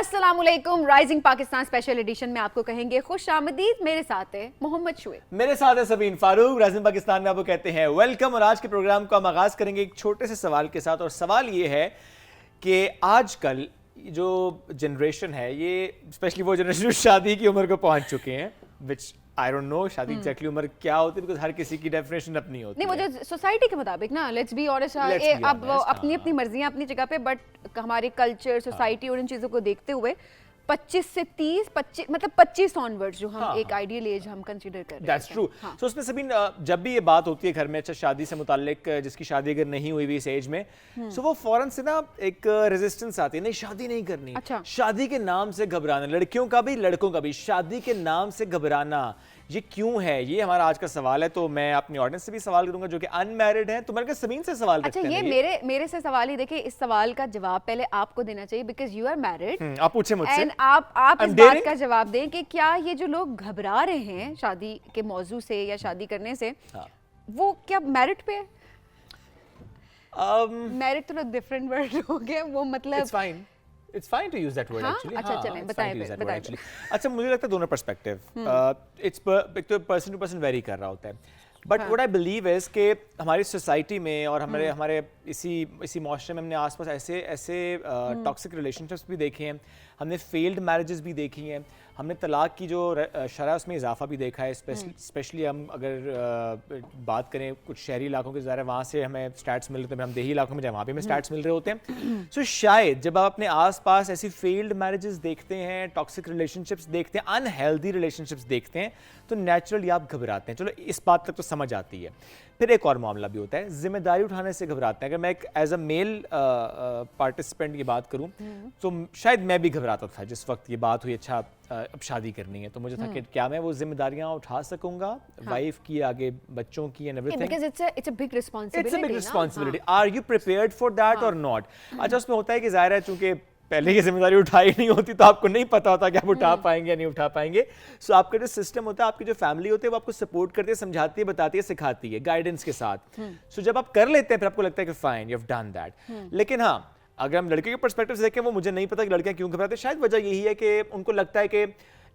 अस्सलामुअलैकुम। Rising Pakistan special edition में आपको कहेंगे खुश आमदीद। मेरे साथ है मोहम्मद शुएब, मेरे साथ है सबीन फारूक। राइजिंग पाकिस्तान में आपको कहते हैं वेलकम। और आज के प्रोग्राम को हम आगाज करेंगे एक छोटे से सवाल के साथ। और सवाल ये है कि आजकल जो जनरेशन है, ये स्पेशली वो जनरेशन जो शादी की उम्र को पहुंच चुके हैं, विच आई डोंट नो शादी एक्जैक्टली उम्र क्या होती है, बिकॉज हर किसी की डेफिनेशन अपनी होती है। नहीं मुझे सोसाइटी के मुताबिक ना, लेट्स बी ऑनेस्ट, अब अपनी अपनी मर्जियां अपनी जगह पे, बट हमारे कल्चर, सोसाइटी और इन चीज़ों को देखते हुए 25 से 30, 25 मतलब 25 ऑनवर्ड्स जो हम एक आइडियल एज हम कंसीडर कर रहे हैं। That's true. सो उसमें सभी जब भी ये बात होती है घर में, अच्छा शादी से मुताल्लिक, जिसकी शादी अगर नहीं हुई हुई इस एज में, सो वो फौरन से ना एक रेजिस्टेंस आती है, नहीं शादी नहीं करनी। अच्छा। शादी के नाम से घबराना, लड़कियों का भी लड़कों का भी, शादी के नाम से घबराना ये क्यों है? ये हमारा आज का सवाल है। तो मैं अपनी ऑडियंस से भी सवाल करूंगा जो कि अनमैरिड है। तुम्हारे समीन से सवाल अच्छा, ये मेरे से सवाल ही देखिए, इस सवाल का जवाब पहले आपको देना चाहिए बिकॉज यू आर मैरिड। आप पूछे मुझसे एंड आप इस बात का जवाब दें कि क्या ये जो लोग घबरा रहे हैं शादी के मौजू से या शादी करने से, वो क्या मैरिड पे है? मैरिड तो डिफरेंट वर्ड हो गया, वो मतलब It's fine to use that word actually. अच्छा चलें, बताएं। अच्छा, मुझे लगता है दोनों पर्सपेक्टिव, एक तो पर्सन टू पर्सन वेरी कर रहा होता है, but what I believe is कि हमारी सोसाइटी में और हमारे इसी माशरे में हमने आसपास ऐसे टॉक्सिक रिलेशनशिप्स भी देखे हैं, हमने फेल्ड मैरिजेस भी देखी हैं, हमने तलाक की जो शरह उसमें इजाफा भी देखा है। स्पेशली हम अगर बात करें कुछ शहरी इलाकों के, ज़ाहिर है वहाँ से हमें स्टैट्स मिल रहे हैं, हम देही इलाकों में जाए वहाँ भी हमें स्टैट्स मिल रहे होते हैं। सो शायद जब आप अपने आसपास ऐसी फेल्ड मैरिजेस देखते हैं, टॉक्सिक रिलेशनशिप्स देखते हैं, अनहेल्दी रिलेशनशिप्स देखते हैं, तो नेचुरली आप घबराते हैं। चलो इस बात तक तो समझ आती है। फिर एक और मामला भी होता है, जिम्मेदारी उठाने से घबराते हैं। अगर मैं एक एज अ मेल पार्टिसिपेंट की बात करूं तो शायद मैं भी घबराता था जिस वक्त ये बात हुई, अच्छा अब शादी करनी है, तो मुझे था कि क्या मैं वो जिम्मेदारियां उठा सकूंगा, वाइफ की, आगे बच्चों की and everything. Because it's a big responsibility. It's a big responsibility. Are you prepared for that और नॉट? अच्छा, उसमें होता है कि ज़ाहिर है चूंकि पहले ये जिम्मेदारी उठाई नहीं होती तो आपको नहीं पता होता कि आप उठा पाएंगे या नहीं उठा पाएंगे। सो आपका जो सिस्टम होता है, आपकी जो फैमिली होती है, वो आपको सपोर्ट करती है, समझाती है, बताती है, सिखाती है गाइडेंस के साथ। सो जब आप कर लेते हैं फिर आपको लगता है कि fine, you have done that. लेकिन हाँ, अगर हम लड़के के पर्सपेक्टिव से देखें, वो मुझे नहीं पता कि लड़कियां क्यों घबराते हैं। शायद वजह यही है कि उनको लगता है कि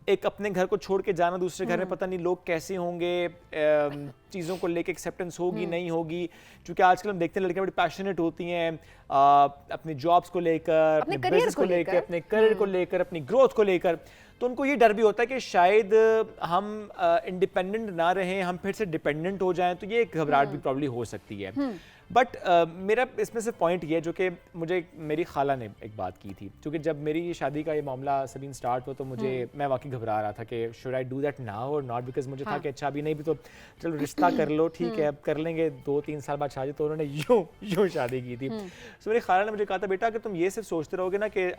एक अपने घर को छोड़ के जाना दूसरे घर में, पता नहीं लोग कैसे होंगे, चीज़ों को लेके एक्सेप्टेंस होगी नहीं होगी। क्योंकि आजकल हम देखते हैं लड़कियां बड़ी पैशनेट होती हैं अपनी जॉब्स को लेकर, अपने बिजनेस को लेकर, अपने करियर को लेकर, अपनी ग्रोथ को लेकर। तो उनको ये डर भी होता है कि शायद हम इंडिपेंडेंट ना रहें, हम फिर से डिपेंडेंट हो जाएं, तो ये एक घबराहट भी प्रॉब्ली हो सकती है। बट मेरा इसमें से पॉइंट ये है जो कि मुझे मेरी खाला ने एक बात की थी, क्योंकि जब मेरी शादी का ये मामला सबीन स्टार्ट हुआ तो मैं वाकई घबरा रहा था कि should I do that now और नॉट, बिकॉज मुझे था कि अच्छा अभी नहीं भी तो चलो रिश्ता कर लो, ठीक है अब कर लेंगे 2-3 साल बाद शादी। तो उन्होंने यूं शादी की थी। सो मेरी खाला ने मुझे कहा था, बेटा अगर तुम ये सिर्फ सोचते रहोगे ना कि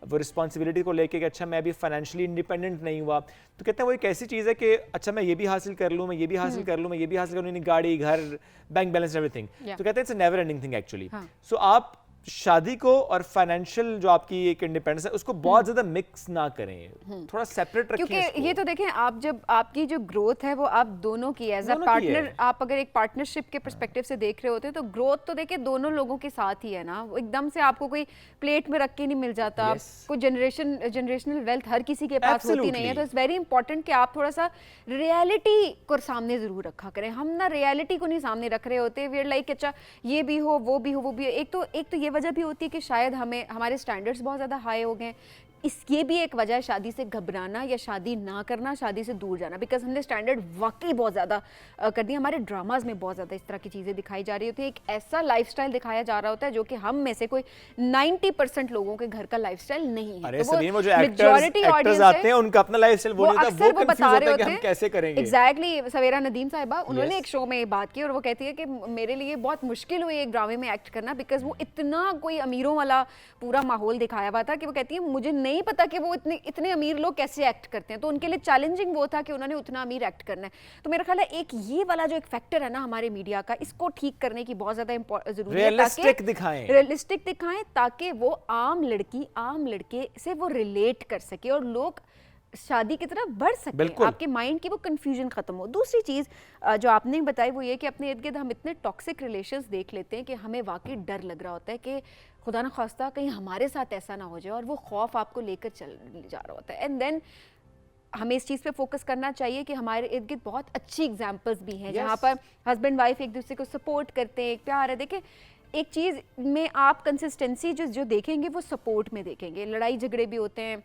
वो रिस्पॉन्सिबिलिटी को लेके कि अच्छा मैं अभी फाइनेंशियली इंडिपेंडेंट नहीं हुआ, तो कहते हैं वो एक ऐसी चीज़ है कि अच्छा मैं ये भी हासिल कर लूँ, मैं ये भी हासिल कर लूँ, मैं ये भी हासिल कर लूँ, गाड़ी, घर, बैंक बैलेंस, एवरीथिंग। तो कहते हैं it's a never ending thing actually. So आप शादी को और फाइनेंशियल जो आपकी एक इंडिपेंडेंस है उसको बहुत ज्यादा मिक्स ना करें, थोड़ा सेपरेट रखें। क्योंकि ये तो देखें, आप जब आपकी जो ग्रोथ है वो आप दोनों की एज अ पार्टनर, आप अगर एक पार्टनरशिप के पर्सपेक्टिव से देख रहे होते हैं तो ग्रोथ तो देखिए दोनों लोगों के साथ ही है ना। वो एकदम से आपको कोई प्लेट में रख के नहीं मिल जाता। कोई जनरेशनल वेल्थ हर किसी के पास होती नहीं है। तो इट्स वेरी इंपॉर्टेंट कि आप थोड़ा सा रियलिटी को सामने जरूर रखा करें। हम ना रियलिटी को नहीं सामने रख रहे होते, वी आर लाइक अच्छा ये भी हो, वो भी हो, वो भी हो। एक तो ये वजह भी होती है कि शायद हमारे स्टैंडर्ड्स बहुत ज़्यादा हाई हो गए। ये भी एक वजह है शादी से घबराना या शादी ना करना, शादी से दूर जाना, बिकॉज हमने स्टैंडर्ड वाकई बहुत ज़्यादा कर दिया। हमारे ड्रामाज में बहुत ज़्यादा इस तरह की चीज़ें दिखाई जा रही होती है। एक ऐसा लाइफस्टाइल दिखाया जा रहा होता है जो कि हम में से कोई 90% लोगों के घर का लाइफस्टाइल नहीं है। अरे वो जो मेजॉरिटी ऑडियंस आते हैं उनका अपना लाइफस्टाइल वो बता रहे होते हैं कैसे करेंगे। एग्जैक्टली सवेरा नदीम साहिबा, उन्होंने एक शो में बात की और वो कहती है कि मेरे लिए बहुत मुश्किल हुई एक ड्रामे में एक्ट करना, बिकॉज वो इतना कोई अमीरों वाला पूरा माहौल दिखाया हुआ था कि वो कहती है मुझे नहीं पता कि वो इतने अमीर लोग कैसे एक्ट करते हैं। तो उनके लिए चैलेंजिंग वो था कि उन्होंने उतना अमीर एक्ट करना है। तो मेरा ख्याल है एक ये वाला जो एक फैक्टर है ना हमारे मीडिया का, इसको ठीक करने की बहुत ज्यादा जरूरी है। रियलिस्टिक दिखाएं ताकि वो आम लड़की आम लड़के से वो रिलेट कर सके और लोग शादी की तरफ बढ़ सकें, बिल्कुल। आपके माइंड की वो कंफ्यूजन खत्म हो। दूसरी चीज़ जो आपने बताई वो ये कि अपने इर्द गिर्द हम इतने टॉक्सिक रिलेशंस देख लेते हैं कि हमें वाकई डर लग रहा होता है कि खुदा न खास्ता कहीं हमारे साथ ऐसा ना हो जाए, और वो खौफ आपको लेकर चल जा रहा होता है। एंड देन हमें इस चीज़ पे फोकस करना चाहिए कि हमारे इर्द गिर्द बहुत अच्छी एग्जांपल्स भी हैं जहाँ पर हस्बैंड वाइफ एक दूसरे को सपोर्ट करते हैं, एक प्यार है। देखिए एक चीज़ में आप कंसिस्टेंसी जो देखेंगे वो सपोर्ट में देखेंगे। लड़ाई झगड़े भी होते हैं,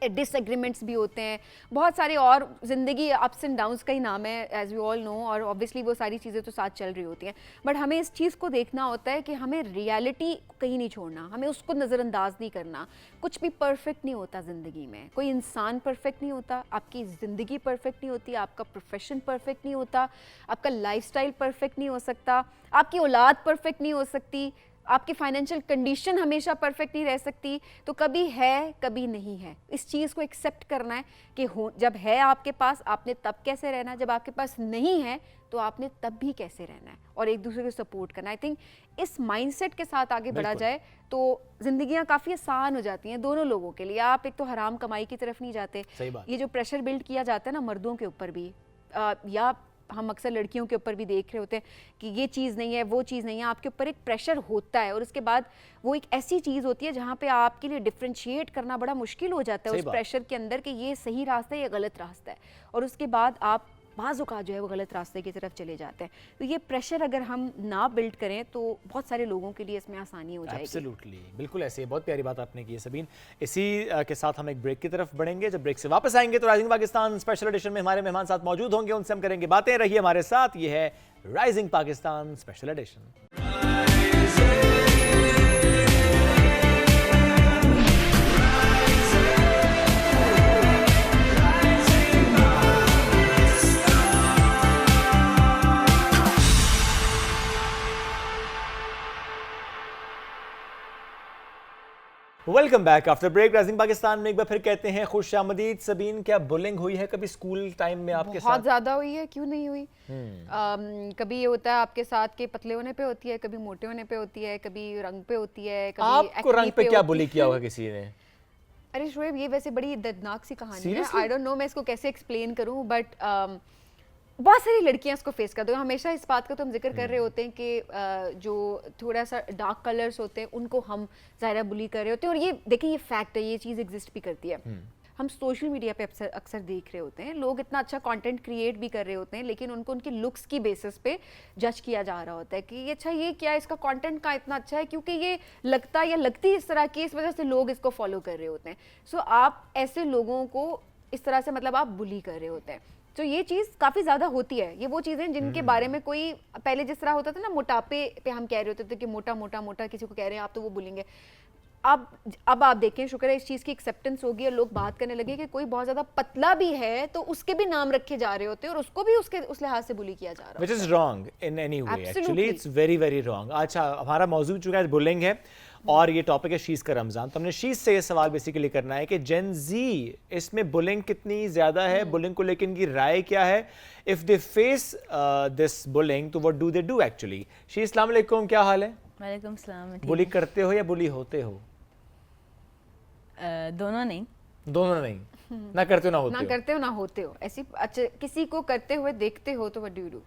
डिसएग्रीमेंट्स भी होते हैं, बहुत सारे, और ज़िंदगी अप्स एंड डाउन्स का ही नाम है एज वी ऑल नो, और ऑब्वियसली वो सारी चीज़ें तो साथ चल रही होती हैं। बट हमें इस चीज़ को देखना होता है कि हमें रियलिटी कहीं नहीं छोड़ना, हमें उसको नज़रअंदाज नहीं करना। कुछ भी परफेक्ट नहीं होता ज़िंदगी में, कोई इंसान परफेक्ट नहीं होता, आपकी ज़िंदगी परफेक्ट नहीं होती, आपका प्रोफेशन परफेक्ट नहीं होता, आपका लाइफस्टाइल परफेक्ट नहीं हो सकता, आपकी औलाद परफेक्ट नहीं हो सकती, आपकी फाइनेंशियल कंडीशन हमेशा परफेक्ट नहीं रह सकती। तो कभी है कभी नहीं है, इस चीज़ को एक्सेप्ट करना है कि हो, जब है आपके पास आपने तब कैसे रहना है, जब आपके पास नहीं है तो आपने तब भी कैसे रहना है, और एक दूसरे को सपोर्ट करना। आई थिंक इस माइंडसेट के साथ आगे बढ़ा जाए तो ज़िंदगियाँ काफ़ी आसान हो जाती हैं दोनों लोगों के लिए। आप एक तो हराम कमाई की तरफ नहीं जाते। ये जो प्रेशर बिल्ड किया जाता है ना मर्दों के ऊपर भी, या हम अक्सर लड़कियों के ऊपर भी देख रहे होते हैं कि ये चीज़ नहीं है, वो चीज़ नहीं है, आपके ऊपर एक प्रेशर होता है, और उसके बाद वो एक ऐसी चीज़ होती है जहाँ पे आपके लिए डिफ्रेंशिएट करना बड़ा मुश्किल हो जाता है उस प्रेशर के अंदर कि ये सही रास्ता है या गलत रास्ता है, और उसके बाद आप बाज़-औक़ात जो है वो गलत रास्ते की तरफ चले जाते हैं। तो ये प्रेशर अगर हम ना बिल्ड करें तो बहुत सारे लोगों के लिए इसमें आसानी हो जाएगी। एब्सोल्युटली, बिल्कुल ऐसे, बहुत प्यारी बात आपने की है सबीन। इसी के साथ हम एक ब्रेक की तरफ बढ़ेंगे। जब ब्रेक से वापस आएंगे तो राइजिंग पाकिस्तान स्पेशल एडिशन में हमारे मेहमान साथ मौजूद होंगे, उनसे हम करेंगे बातें। रहिए हमारे साथ, ये है rising Pakistan special edition. Welcome back after break. Rising Pakistan में एक बार फिर कहते हैं खुश आमदीद। सबीन, क्या बुलिंग हुई है कभी स्कूल टाइम में आपके साथ? बहुत ज़्यादा हुई है, क्यों नहीं हुई। कभी ये होता है आपके साथ के पतले होने पे होती है, कभी मोटे होने पे होती है, कभी रंग पे होती है, कभी आपको रंग पे क्या बुली किया होगा किसी ने? अरे शोएब, ये वैसे बड़ी दर्दनाक सी कहानी है। Seriously? आई डोंट नो मैं इसको कैसे एक्सप्लेन करूं, बट बहुत सारी लड़कियां इसको फेस करती हैं। हमेशा इस बात का तो हम जिक्र कर रहे होते हैं कि जो थोड़ा सा डार्क कलर्स होते हैं उनको हम ज़ाहिर बुली कर रहे होते हैं, और ये देखिए ये फैक्ट है, ये चीज़ एग्जिस्ट भी करती है। हम सोशल मीडिया पे अक्सर देख रहे होते हैं, लोग इतना अच्छा कंटेंट क्रिएट भी कर रहे होते हैं, लेकिन उनको उनके लुक्स की बेसिस पे जज किया जा रहा होता है कि ये अच्छा, ये क्या, इसका कंटेंट का इतना अच्छा है क्योंकि ये लगता या लगती इस तरह की, इस वजह से लोग इसको फॉलो कर रहे होते हैं। सो आप ऐसे लोगों को इस तरह से मतलब आप बुली कर रहे होते हैं। तो ये चीज़ काफ़ी ज़्यादा होती है। ये वो चीज़ें जिनके बारे में कोई पहले जिस तरह होता था ना, मोटापे पे हम कह रहे होते थे कि मोटा मोटा मोटा किसी को कह रहे हैं आप तो वो बोलेंगे। अब आप देखें, शुक्र है इस चीज़ की एक्सेप्टेंस होगी और लोग बात करने लगे कि कोई बहुत ज़्यादा पतला भी है तो उसके भी नाम रखे जा रहे होते हैं, और उसको भी उस लिहाज से बुली किया जा रहा है, which is wrong in any way. Actually it's very very wrong. अच्छा, हमारा मौजूद चुका है बुलिंग है, और ये टॉपिक है शीज़ का रमज़ान। तो हमने शीज़ से ये सवाल बेसिकली करना है कि जेन जी इसमें बुलिंग कितनी ज़्यादा है, बुलिंग को लेकर इनकी राय क्या है, if they face this bullying तो what do they do actually. She, अस्सलाम वालेकुम, क्या हाल है? वालेकुम सलाम। बुली करते हो या बुली होते हो? दोनों नहीं। दोनों नहीं, ना करते हो ना होते ना हो। करते हो ना होते हो। ऐसी अच्छा किसी को करते हुए देखते हो तो व्हाट डू यू डू?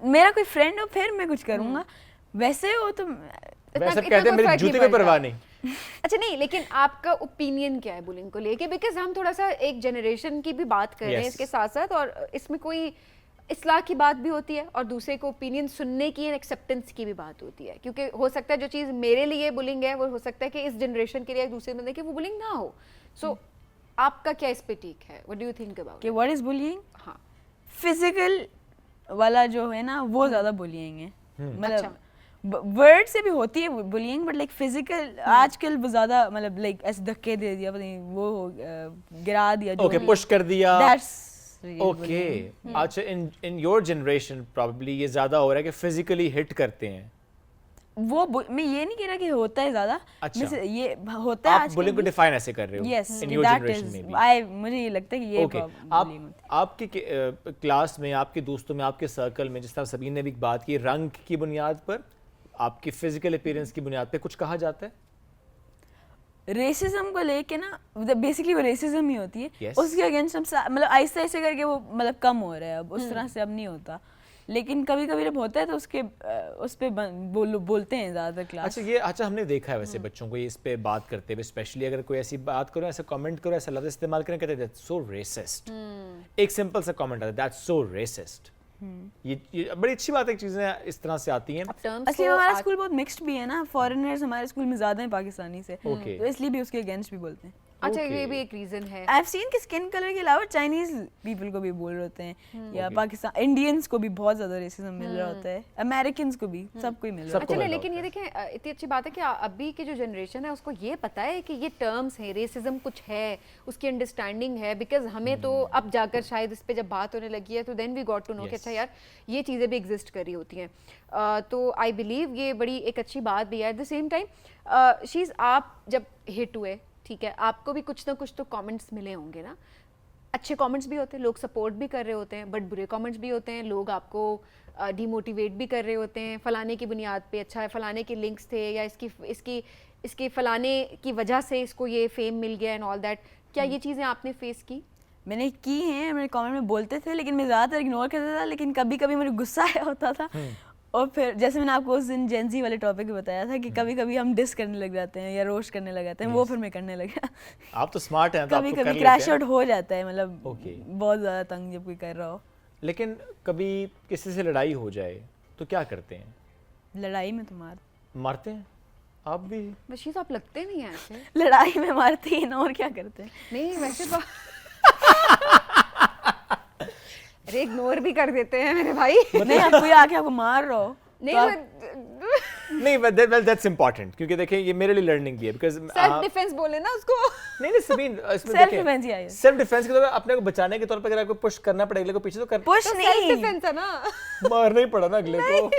मेरा कोई फ्रेंड हो फिर मैं कुछ करूँगा, वैसे हो तो वैसे कहते हैं मेरे जूते पे परवाह नहीं। अच्छा नहीं, लेकिन आपका ओपिनियन क्या है बुलिंग को लेके? बिकॉज हम थोड़ा सा एक जनरेशन की भी बात कर रहे हैं इसके साथ साथ, और इसमें कोई इस्लाह की बात भी होती है और दूसरे को ओपिनियन सुनने की, एक्सेप्टेंस की भी बात होती है, क्योंकि हो सकता है जो चीज़ मेरे लिए बुलिंग है वो हो सकता है कि इस जनरेशन के लिए दूसरे बंदे की वो बुलिंग ना हो। सो आपका क्या इस पे टेक है? What do you think about कि व्हाट इज बुलिंग? हाँ, फिजिकल वाला जो है ना वो ज़्यादा बुलिंग है। मतलब अच्छा। वर्ड से भी होती है बुलिंग, बट लाइक फिजिकल आजकल वो ज़्यादा, मतलब लाइक ऐसे धक्के दे दिया, पता नहीं वो गिरा दिया, ओके, पुश कर दिया, दैट्स ओके। अच्छा, इन योर जनरेशन प्रोबेबली ये ज्यादा हो रहा है कि फिजिकली हिट करते हैं वो मैं ये नहीं कह रहा कि होता है ज्यादा। अच्छा, ये होता है। आप बुलिंग को डिफाइन ऐसे कर रहे हो? यस, इन योर जनरेशन में भी मुझे ये लगता है कि ये आपके क्लास में, आपके दोस्तों में, आपके सर्कल में, जिस तरह सबीन ने भी बात की, रंग की बुनियाद पर, आपकी फिजिकल अपीयरेंस की बुनियाद पे कुछ कहा जाता है? रेसिज्म को लेके ना बेसिकली वो रेसिज्म ही होती है Yes. उसके अगेंस्ट हम मतलब आहिस्ता आहिस्ता करके वो मतलब कम हो रहा है अब उस तरह से अब नहीं होता लेकिन कभी कभी जब होता है तो उसके उस पे बोलते हैं ज़्यादातर क्लास। अच्छा हमने देखा है वैसे बच्चों को ये इस पे बात करते हुए, स्पेशली अगर कोई ऐसी बात करो, ऐसा कमेंट करो, ऐसा लफ्ज़ इस्तेमाल करें, कहते हैं दैट्स सो रेसिस्ट। एक सिंपल सा कमेंट आता है दैट्स सो रेसिस्ट। ये बड़ी अच्छी बात है, चीज़ें इस तरह से आती हैं। असली में हमारा स्कूल बहुत मिक्स्ड भी है ना, फॉरेनर्स हमारे स्कूल में ज़्यादा हैं पाकिस्तानी से, Okay. तो इसलिए भी उसके अगेंस्ट भी बोलते हैं। अच्छा Okay. ये भी एक रीजन है। आई हैव सीन कि स्किन कलर के अलावा चाइनीज पीपल को भी बोल रहे होते हैं या पाकिस्तान इंडियंस को भी बहुत ज्यादा रेसिज्म मिल रहा होता है, अमेरिकन्स को भी, सबको ही मिल रहा सबको अच्छा मिल रहा लेकिन ये होता देखें इतनी अच्छी बात है कि अभी की जो जनरेशन है उसको ये पता है कि ये टर्म्स हैं, रेसिज्म कुछ है, उसकी अंडरस्टैंडिंग है, बिकॉज हमें तो अब जाकर शायद इस पे जब बात होने लगी है तो then we got to know कि अच्छा यार ये चीज़ें भी एग्जिस्ट कर रही होती हैं। तो आई बिलीव ये बड़ी एक अच्छी बात भी है। At the same time she's आप जब हिट हुए, ठीक है, आपको भी कुछ ना कुछ तो कमेंट्स मिले होंगे ना, अच्छे कमेंट्स भी होते हैं, लोग सपोर्ट भी कर रहे होते हैं, बट बुरे कमेंट्स भी होते हैं, लोग आपको डिमोटिवेट भी कर रहे होते हैं फलाने की बुनियाद पे, अच्छा है फलाने के लिंक्स थे या इसकी फलाने की वजह से इसको ये फेम मिल गया एंड ऑल दैट। क्या ये चीज़ें आपने फेस की? मैंने की हैं, मेरे कमेंट में बोलते थे लेकिन मैं ज़्यादातर इग्नोर करता था, लेकिन कभी कभी मुझे गुस्सा आया होता था और फिर जैसे मैंने आपको उस दिन जेंजी वाले टॉपिक पे बताया था कि कभी कभी हम डिस करने लग जाते हैं या रोस्ट करने लग जाते हैं, वो फिर मैं करने लगा। आप तो स्मार्ट हैं, तो कभी आप तो कर कभी लेते क्रैश हैं। आउट हो जाता है, मतलब Okay. बहुत ज़्यादा तंग जब कोई कर रहा हो। लेकिन कभी किसी से लड़ाई हो जाए तो क्या करते हैं? लड़ाई में तो मारते हैं? आप भी? बशीज आप लगते नहीं हैं ऐसे। लड़ाई में मारते हैं ना, और क्या करते हैं। नहीं वैसे तो अरे इग्नोर भी कर देते हैं मेरे भाई। नहीं आप कोई आके आपको मार रहा हो नहीं तो आप- नहीं, well that's important, क्योंकि देखिए ये मेरे लिए लर्निंग भी है, बिकॉज सेल्फ डिफेंस बोले ना उसको। नहीं सबीन, इसमें Self देखिए defense ही आई है। सेल्फ डिफेंस के तौर पे अपने को बचाने के तौर पे अगर आपको पुश करना पड़ेगा अगले को पीछे तो कर पुश तो सेल्फ नहीं, डिफेंस है ना। मारना ही पड़ा ना अगले को।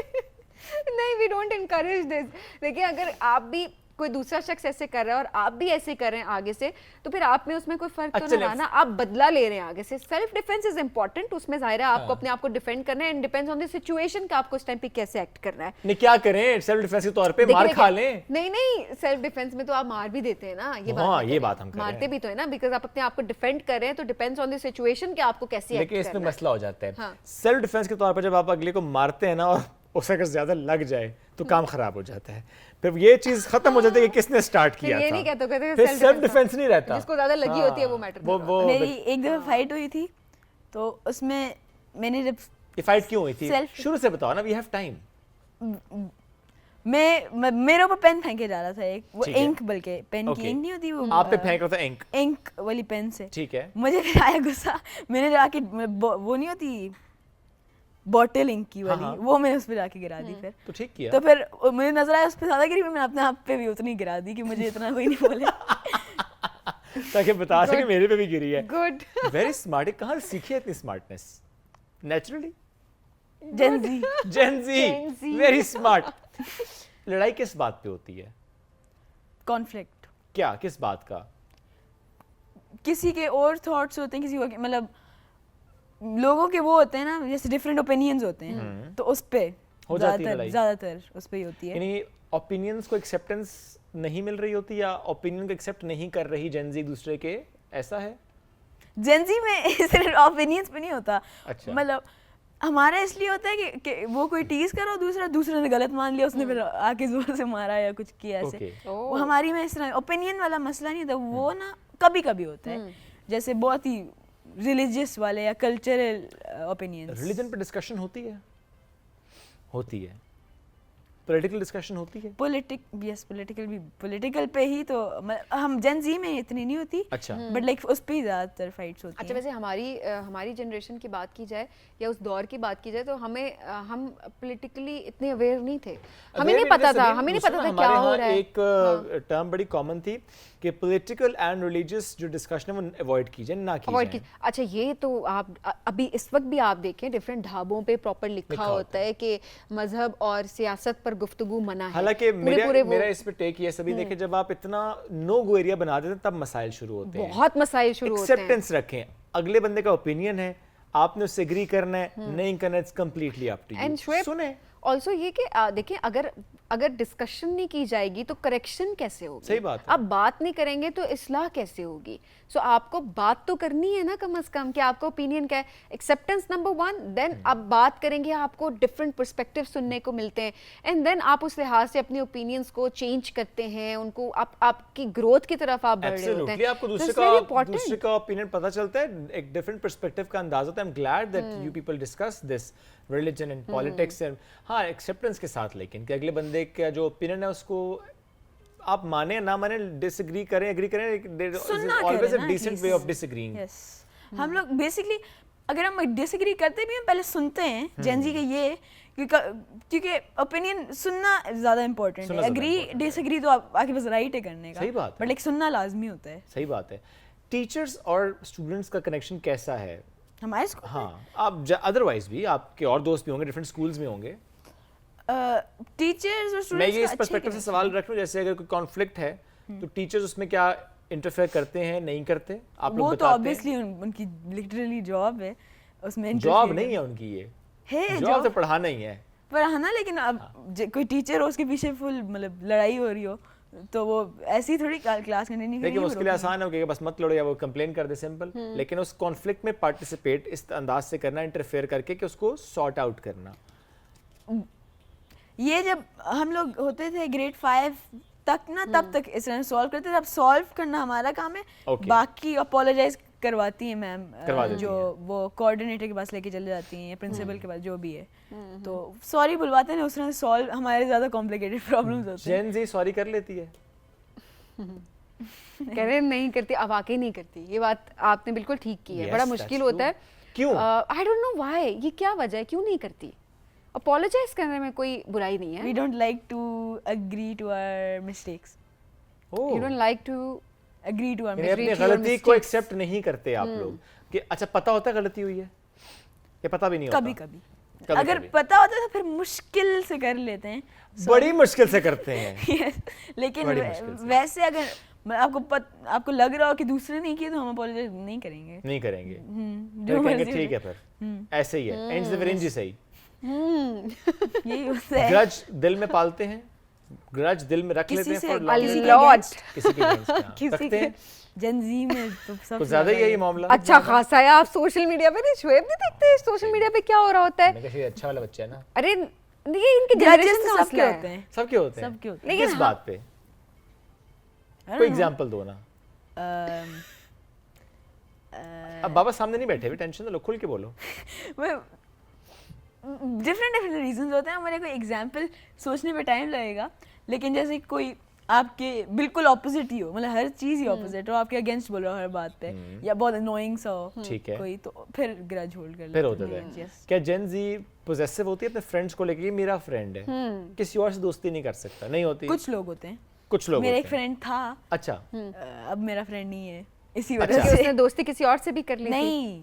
नहीं वी डोंट इनकरेज दिस। देखिए अगर आप भी कोई दूसरा शख्स ऐसे कर रहा है और आप भी ऐसे कर रहे हैं आगे से, तो फिर आप में उसमें कोई फर्क तो अच्छा, नहीं रहा ना, आप बदला ले रहे हैं आगे से। सेल्फ डिफेंस इज इंपॉर्टेंट, उसमें जाहिर है आपको अपने आप को डिफेंड करना है and depends on the situation कि आपको उस टाइम पे कैसे एक्ट करना है। नहीं क्या करें, सेल्फ डिफेंस के तौर पे मार खा लें। नहीं सेल्फ डिफेंस में तो आप मार भी देते हैं ना, ये हाँ, बात ये बात हम कर रहे हैं। मारते भी तो है ना, बिकॉज आप अपने आप को डिफेंड कर रहे हैं, तो डिपेंड्स ऑन द सिचुएशन कि आपको कैसे लेकिन एक्ट इसमें करना है। मसला हो जाता है। हाँ। सेल्फ डिफेंस के तौर पर जब आप अगले को मारते हैं ना और उसे अगर ज्यादा लग जाए तो काम खराब हो जाता है, फिर ये चीज खत्म हो जाती है कि किसने स्टार्ट फिर किया ये था। नहीं कहते कहते फिर सेल्फ डिफेंस नहीं रहता, जिसको ज्यादा लगी होती है वो मैटर वो मेरी एक दफा फाइट हुई थी, तो उसमें मैंने जब ये फाइट क्यों हुई थी? Self- शुरू से बताओ ना, वी हैव टाइम। मेरे ऊपर पेन फेंके जा रहा था एक, वो ठीक है। इंक, बल्कि पेन Okay. की इंक नहीं होती वो, आप पे फेंक रहा था इंक, इंक वाली पेन से। ठीक है। मुझे फिर आया गुस्सा, मैंने जाके वो नहीं होती बॉटल इंक की वाली, हाँ। वो मैंने उस पर जाके गिरा दी फिर। तो ठीक किया। तो फिर मुझे नजर आया उस पर ज्यादा गिरी, मैंने अपने आप पे भी उतनी गिरा दी कि मुझे इतना कोई नहीं बोले। ताकि बता सके मेरे पे भी गिरी है। गुड। Very smart. कहाँ से सीखी है इतनी smartness? Naturally. Gen Z. Gen Z, Gen Z. Very smart. लड़ाई किस बात पे होती है? कॉन्फ्लिक्ट, क्या, किस बात का? किसी के और थॉट्स होते हैं, किसी को मतलब लोगों के वो होते हैं ना, जैसे डिफरेंट ओपिनियंस होते हैं, तो उस पे हो जाती है लड़ाई। ज्यादातर उस पे ही होती है। यानी ओपिनियंस को एक्सेप्टेंस नहीं मिल रही होती या ओपिनियन को एक्सेप्ट नहीं कर रही जेन जी दूसरे के, ऐसा है? जेंजी में सिर्फ ओपिनियंस पे नहीं होता, अच्छा। मतलब हमारा इसलिए होता है कि वो कोई टीज कर रहा, दूसरे ने गलत मान लिया, उसने फिर आके जोर से मारा या कुछ किया ऐसे। Okay. वो हमारी में इस तरह ओपिनियन वाला मसला नहीं था, वो ना कभी कभी होता है, जैसे बहुत ही रिलीजियस वाले या कल्चरल ओपिनियंस। रिलीजन पे डिस्कशन होती है? होती है। पॉलिटिकल डिस्कशन होती है? पॉलिटिकल पे ही तो हम जेन जी में इतनी नहीं होती, अच्छा। बट लाइक उस पे ही ज्यादातर फाइट्स होती अच्छा हैं। वैसे हमारी जनरेशन की बात की जाए या उस दौर की बात की जाए तो हम पॉलिटिकली इतने अवेयर नहीं थे, हमें नहीं पता था क्या हो रहा है। एक टर्म बड़ी कॉमन थी कि पॉलिटिकल एंड रिलीजियस जो डिस्कशन है वो अवॉइड कीजिए, ना अवॉइड कीजिए। की। अच्छा ये तो आप अभी इस वक्त भी आप देखें डिफरेंट ढाबों पे प्रॉपर लिखा होता है कि मजहब और सियासत पर गुफ्तगू मना है। हालांकि पूरे मेरा इस पे टेक ये सभी देखें, जब आप इतना नो गो एरिया बना देते हैं तब मसाइल शुरू होते हैं। बहुत मसाइल शुरू होते हैं। एक्सेप्टेंस रखें, अगले बंदे का ओपिनियन है, आपने उससे एग्री करना है, नहीं करना, it's completely up to and you. सुने ऑल्सो ये कि देखिए अगर डिस्कशन नहीं की जाएगी तो करेक्शन कैसे होगी? सही बात है। आप बात नहीं करेंगे तो इस्लाह कैसे होगी? सो आपको बात तो करनी है ना कम से कम कि आपका ओपिनियन क्या है। एक्सेप्टेंस नंबर 1, देन आप बात करेंगे, आपको डिफरेंट पर्सपेक्टिव सुनने को मिलते हैं, एंड देन आप उस लिहाज से अपने ओपिनियंस को चेंज करते हैं, उनको आपकी ग्रोथ की तरफ आप बढ़ रहे होते हैं। आपको So दूसरे it's very का important. ओपिनियन पता चलता है, एक डिफरेंट पर्सपेक्टिव का अंदाजा होता है। I am glad that you people discuss this religion and politics and हाँ एक्सेप्टेंस के साथ, लेकिन कि अगले बंदे का जो ओपिनियन है उसको आप माने ना माने, डिसएग्री करें एग्री करें, सुनना ऑलवेज करें अ ना decent at way least. Of disagreeing. Yes हम लोग बेसिकली अगर हम डिसएग्री करते भी हैं पहले सुनते हैं जेनजी का ये क्योंकि ओपिनियन सुनना ज्यादा इंपॉर्टेंट सुनना है। ज़्यादा एग्री important है। डिसएग्री तो आपके पास राइट है करने का, सही बात है। बट लाइक सुनना लाजमी होता है। सही बात है। टीचर्स और स्टूडेंट्स का कनेक्शन कैसा है हमारे स्कूल हाँ आप अदरवाइज भी आपके और दोस्त भी होंगे, डिफरेंट स्कूल्स में होंगे, टीचर्स और मैं स्टूडेंट्स ये इस पर्सपेक्टिव से सवाल रख रहा हूँ, जैसे अगर कोई कॉन्फ्लिक्ट है तो टीचर्स उसमें क्या इंटरफेयर करते हैं नहीं करते, आप लोग वो तो बताते हैं? ऑब्वियसली उनकी लिटरली जॉब है, उसमें जॉब interfere नहीं है उनकी, ये है जॉब तो पढ़ाना ही है। पर हाँ ना, लेकिन अब कोई टीचर हो उसके पीछे फुल मतलब लड़ाई हो रही हो तो वो ऐसी थोड़ी क्लास कंटिन्यू लेकिन उसके लिए आसान हो गया बस मत लड़ो या वो कंप्लेन कर दे, सिंपल। लेकिन उस कॉन्फ्लिक्ट में पार्टिसिपेट इस अंदाज से करना, इंटरफेयर करके कि उसको सॉर्ट आउट करना। ये जब हम लोग होते थे ग्रेड 5 तक ना, तब तक इस तरह सॉल्व करते थे। अब सॉल्व करना हमारा काम है, Okay. बाकी अपोलोजाइज करवाती है मैम, करवा देती जो हैं। वो कोऑर्डिनेटर के पास लेके चले जाती हैं या प्रिंसिपल के पास, जो भी है, तो सॉरी बुलवाते हैं। उस तरह सॉल्व हमारे ज्यादा कॉम्प्लिकेटेड प्रॉब्लम्स होते हैं। जेन जी सॉरी कर लेती है? कह रहे नहीं करती, अब वाकई नहीं करती। ये बात आपने बिल्कुल ठीक की है। Yes, बड़ा that's मुश्किल true. होता है। क्यों? आई डोंट नो व्हाई, ये क्या वजह है, क्यों नहीं करती? अपोलोजाइज करने में कोई बुराई नहीं है। We don't like to agree to our mistakes. You don't like to Agree to our यानी अपनी mistakes. गलती को एक्सेप्ट नहीं करते आप लोग कि अच्छा पता होता है गलती हुई है या पता भी नहीं होता? कभी कभी कभी अगर कभी। पता होता है तो फिर मुश्किल से कर लेते हैं। बड़ी मुश्किल से करते हैं। Yes, लेकिन बड़ी मुश्किल से। वैसे अगर आपको लग रहा हो कि दूसरे नहीं किए तो हम अपोलोजाइज नहीं करेंगे। नहीं करेंगे, जो फिर कहेंगे मर्जी ठीक हो है, फिर ऐसे ही है, एंड से फिर इंज ही सही। जाए। यही होता है। ग्रज दिल में पालते हैं, ग्रज दिल में रख किसी लेते हैं से- for किसी long के time। Lord. किसी के against, हाँ, किसी रखते के- हैं। Gen Z में तो सब कुछ ज्यादा ही है ये मामला। अच्छा खासा है। आप सोशल मीडिया पे नहीं, शोएब नहीं देखते सोशल मीडिया पे क्या हो रहा होता है? मैं कहा अच्छा वाला बच्चा है ना। अरे ये इनके Judges जनरेशन तो का सबके मसला होते है। हैं। सबके होते हैं। सबके होते हैं। लेकिन किस हाँ- बात पे? I don't कोई know. एग्जांपल दो ना। अब बाबा सामने नहीं बैठे हुए, टेंशन ना लो, खुल के बोलो। डिफरेंट रीजंस होते हैं। हमारे कोई एग्जांपल सोचने में टाइम लगेगा, लेकिन जैसे कोई आपके बिल्कुल ऑपोजिट ही हो, मतलब हर चीज ही ऑपोजिट हो, आपके अगेंस्ट बोल रहा हो हर बात पे, या बहुत अनोइंग सा हो ठीक है। कोई, तो फिर ग्रज होल्ड कर फिर लेते होते हैं। थे। Yes. क्या जेन जी पोजेसिव होती है अपने फ्रेंड्स को लेके? ये मेरा फ्रेंड है, किसी और से दोस्ती नहीं कर सकता? नहीं होती। कुछ लोग होते हैं। कुछ लोग मेरा एक होते हैं। फ्रेंड था, अच्छा, अब मेरा फ्रेंड नहीं है, इसी अच्छा। वजह कि से। उसने दोस्ती किसी और से भी कर ली थी? नहीं,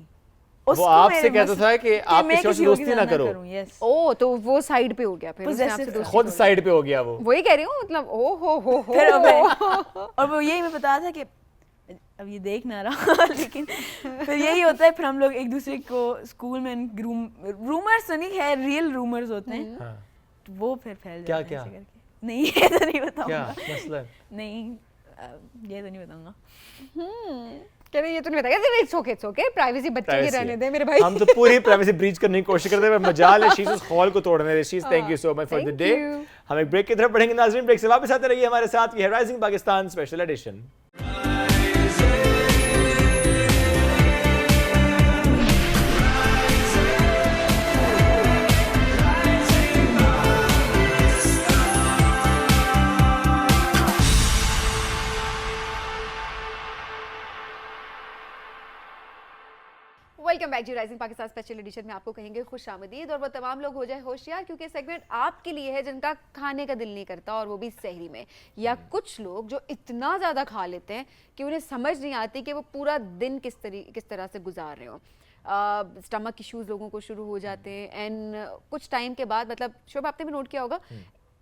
वो उसको आपसे मेरे कहता मस- था कि आप मैं किसी और से किसी और के दोस्ती साथ ना करो। करूं, yes. ओ तो वो साइड पे हो गया, फिर उसने आपसे Possessive दोस्ती खुद तोड़ ली। साइड पे हो गया वो। वही कह रही हूँ, मतलब ओ हो फिर और वो यही मैं बता था कि अब ये देख ना रहा लेकिन फिर यही होता है। फिर हम लोग एक दूसरे को स्कूल में रूमर्स तो नहीं है, रियल रूमर्स होते हैं, हाँ, तो वो फिर फैल क्या- जाते हैं क्या? ऐसे करके। नहीं ये तो नहीं क्या बताऊंगा। मसला? नहीं ये तो नहीं बताऊंगा। कह रही ये तो नहीं बताया। इट्स ओके, प्राइवेसी बच्चे की Privacy रहने है। दे मेरे भाई। हम तो पूरी प्राइवेसी ब्रीच करने की कोशिश करते हैं, पर मजाल है शीश उस खौल को तोड़ने दे। शीश, thank you so much for the Thank day. you. हम एक ब्रेक की तरफ बढ़ेंगे नाज़रीन, ब्रेक से वापस आते रहिए हमारे साथ। ये है rising Pakistan special edition. Welcome back to rising Pakistan special edition में आपको कहेंगे खुश आमदीद, और वो तमाम लोग हो जाए होशियार, क्योंकि सेगमेंट आपके लिए है जिनका खाने का दिल नहीं करता, और वो भी सहरी में। या कुछ लोग जो इतना ज़्यादा खा लेते हैं कि उन्हें समझ नहीं आती कि वो पूरा दिन किस तरह से गुजार रहे हो। स्टमक इश्यूज लोगों को शुरू हो जाते हैं, एंड कुछ टाइम के बाद, मतलब शुभ आपने भी नोट किया होगा,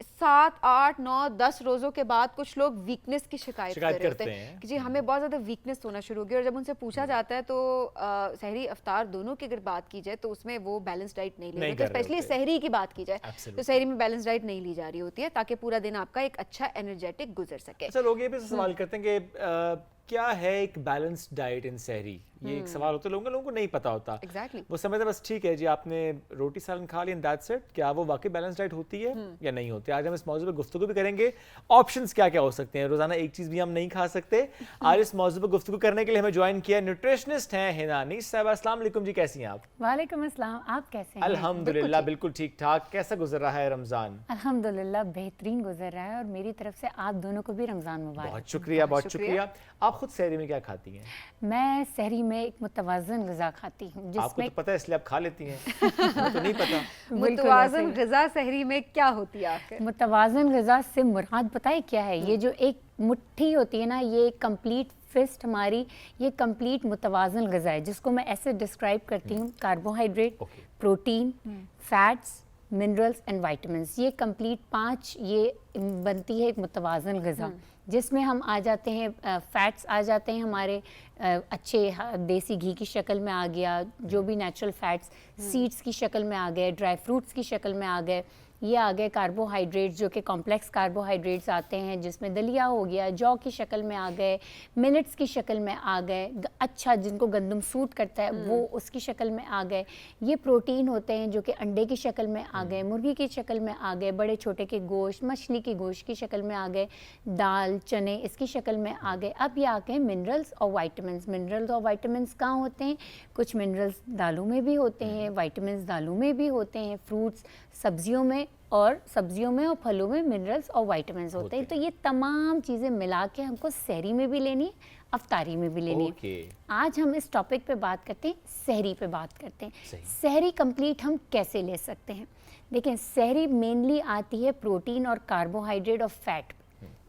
7, 8, 9, 10 रोजों के बाद कुछ लोग वीकनेस की शिकायत कर रहे करते होते हैं। हैं कि जी हमें बहुत ज़्यादा वीकनेस होना शुरू हो गया, और जब उनसे पूछा जाता है तो सहरी अफ्तार दोनों की अगर बात की जाए तो उसमें वो बैलेंस डाइट नहीं ले नहीं रहे कर होते, रहे स्पेशली होते। सहरी की बात की जाए Absolutely. तो सहरी में बैलेंस डाइट नहीं ली जा रही होती है ताकि पूरा दिन आपका एक अच्छा एनर्जेटिक गुजर सके। अच्छा, लोग ये भी सवाल करते हैं कि क्या है एक बैलेंस्ड डाइट इन सहरी, ये एक सवाल होता है लोगों को नहीं पता होता। Exactly. वो समझते हैं बस ठीक है जी आपने रोटी सालन खा ली एंड दैट्स इट। क्या वो वाकई बैलेंस डाइट होती है या नहीं होती? आज हम इस मौजूद पर गुफ्तगू भी करेंगे। ऑप्शंस क्या क्या हो सकते हैं, रोजाना एक चीज भी हम नहीं खा सकते। आज इस मौजूद पर गुफ्तगू करने के लिए हमें ज्वाइन किया न्यूट्रिशनिस्ट हैं हिना अनीस साहिबा। अस्सलाम वालेकुम जी, कैसी हैं आप? वालेकुम अस्सलाम, आप कैसे हैं? अल्हम्दुलिल्लाह बिल्कुल ठीक ठाक। कैसा गुजर रहा है रमजान? अल्हम्दुलिल्लाह बेहतरीन गुजर रहा है और मेरी तरफ से आप दोनों को भी रमज़ान मुबारक। बहुत शुक्रिया, बहुत शुक्रिया। आप खुद सहरी में क्या खाती हैं? मैं सहरी में एक मुतवाज़न ग़िज़ा खाती हूँ आपको जिसमें तो पता है इसलिए आप खा लेती हैं। मुझे तो नहीं पता। मुतवाज़न ग़िज़ा सहरी में क्या होती है आखिर? मुतवाज़न ग़िज़ा से मुराद बताए क्या है? ये जो एक मुट्ठी होती है ना, ये कंप्लीट फिस्ट हमारी, ये कंप्लीट मुतवाज़न ग़िज़ा है जिसको मैं ऐसे डिस्क्राइब करती हूँ। Carbohydrate, protein, fats, minerals and vitamins, ये कंप्लीट 5 ये बनती है एक मुतवाज़न ग़िज़ा जिसमें हम आ जाते हैं, फैट्स आ जाते हैं हमारे अच्छे देसी घी की शक्ल में आ गया, जो भी नेचुरल फैट्स सीड्स की शक्ल में आ गए, ड्राई फ्रूट्स की शक्ल में आ गए, ये आ गए कार्बोहाइड्रेट्स जो कि कॉम्प्लेक्स कार्बोहाइड्रेट्स आते हैं जिसमें दलिया हो गया, जौ की शक्ल में आ गए, मिलेट्स की शक्ल में आ गए, अच्छा जिनको गंदम सूट करता है वो उसकी शक्ल में आ गए। ये प्रोटीन होते हैं जो कि अंडे की शक्ल में आ गए, मुर्गी की शक्ल में आ गए, बड़े छोटे के गोश्त, मछली की गोश्त की शक्ल में आ गए, दाल चने इसकी शक्ल में आ गए। अब ये आ गए मिनरल्स और वाइटामिन्स। मिनरल्स और वाइटामिन्स कहाँ होते हैं? कुछ मिनरल्स दालों में भी होते हैं, वाइटामिन्स दालों में भी होते हैं, फ्रूट्स सब्जियों में और फलों में मिनरल्स और वाइटामिन्स होते हैं। तो ये तमाम चीज़ें मिला के हमको सहरी में भी लेनी है, अफ्तारी में भी लेनी है। आज हम इस टॉपिक पे बात करते हैं, सहरी पे बात करते हैं। सहरी कंप्लीट हम कैसे ले सकते हैं? देखें, सहरी मेनली आती है प्रोटीन और कार्बोहाइड्रेट और फैट।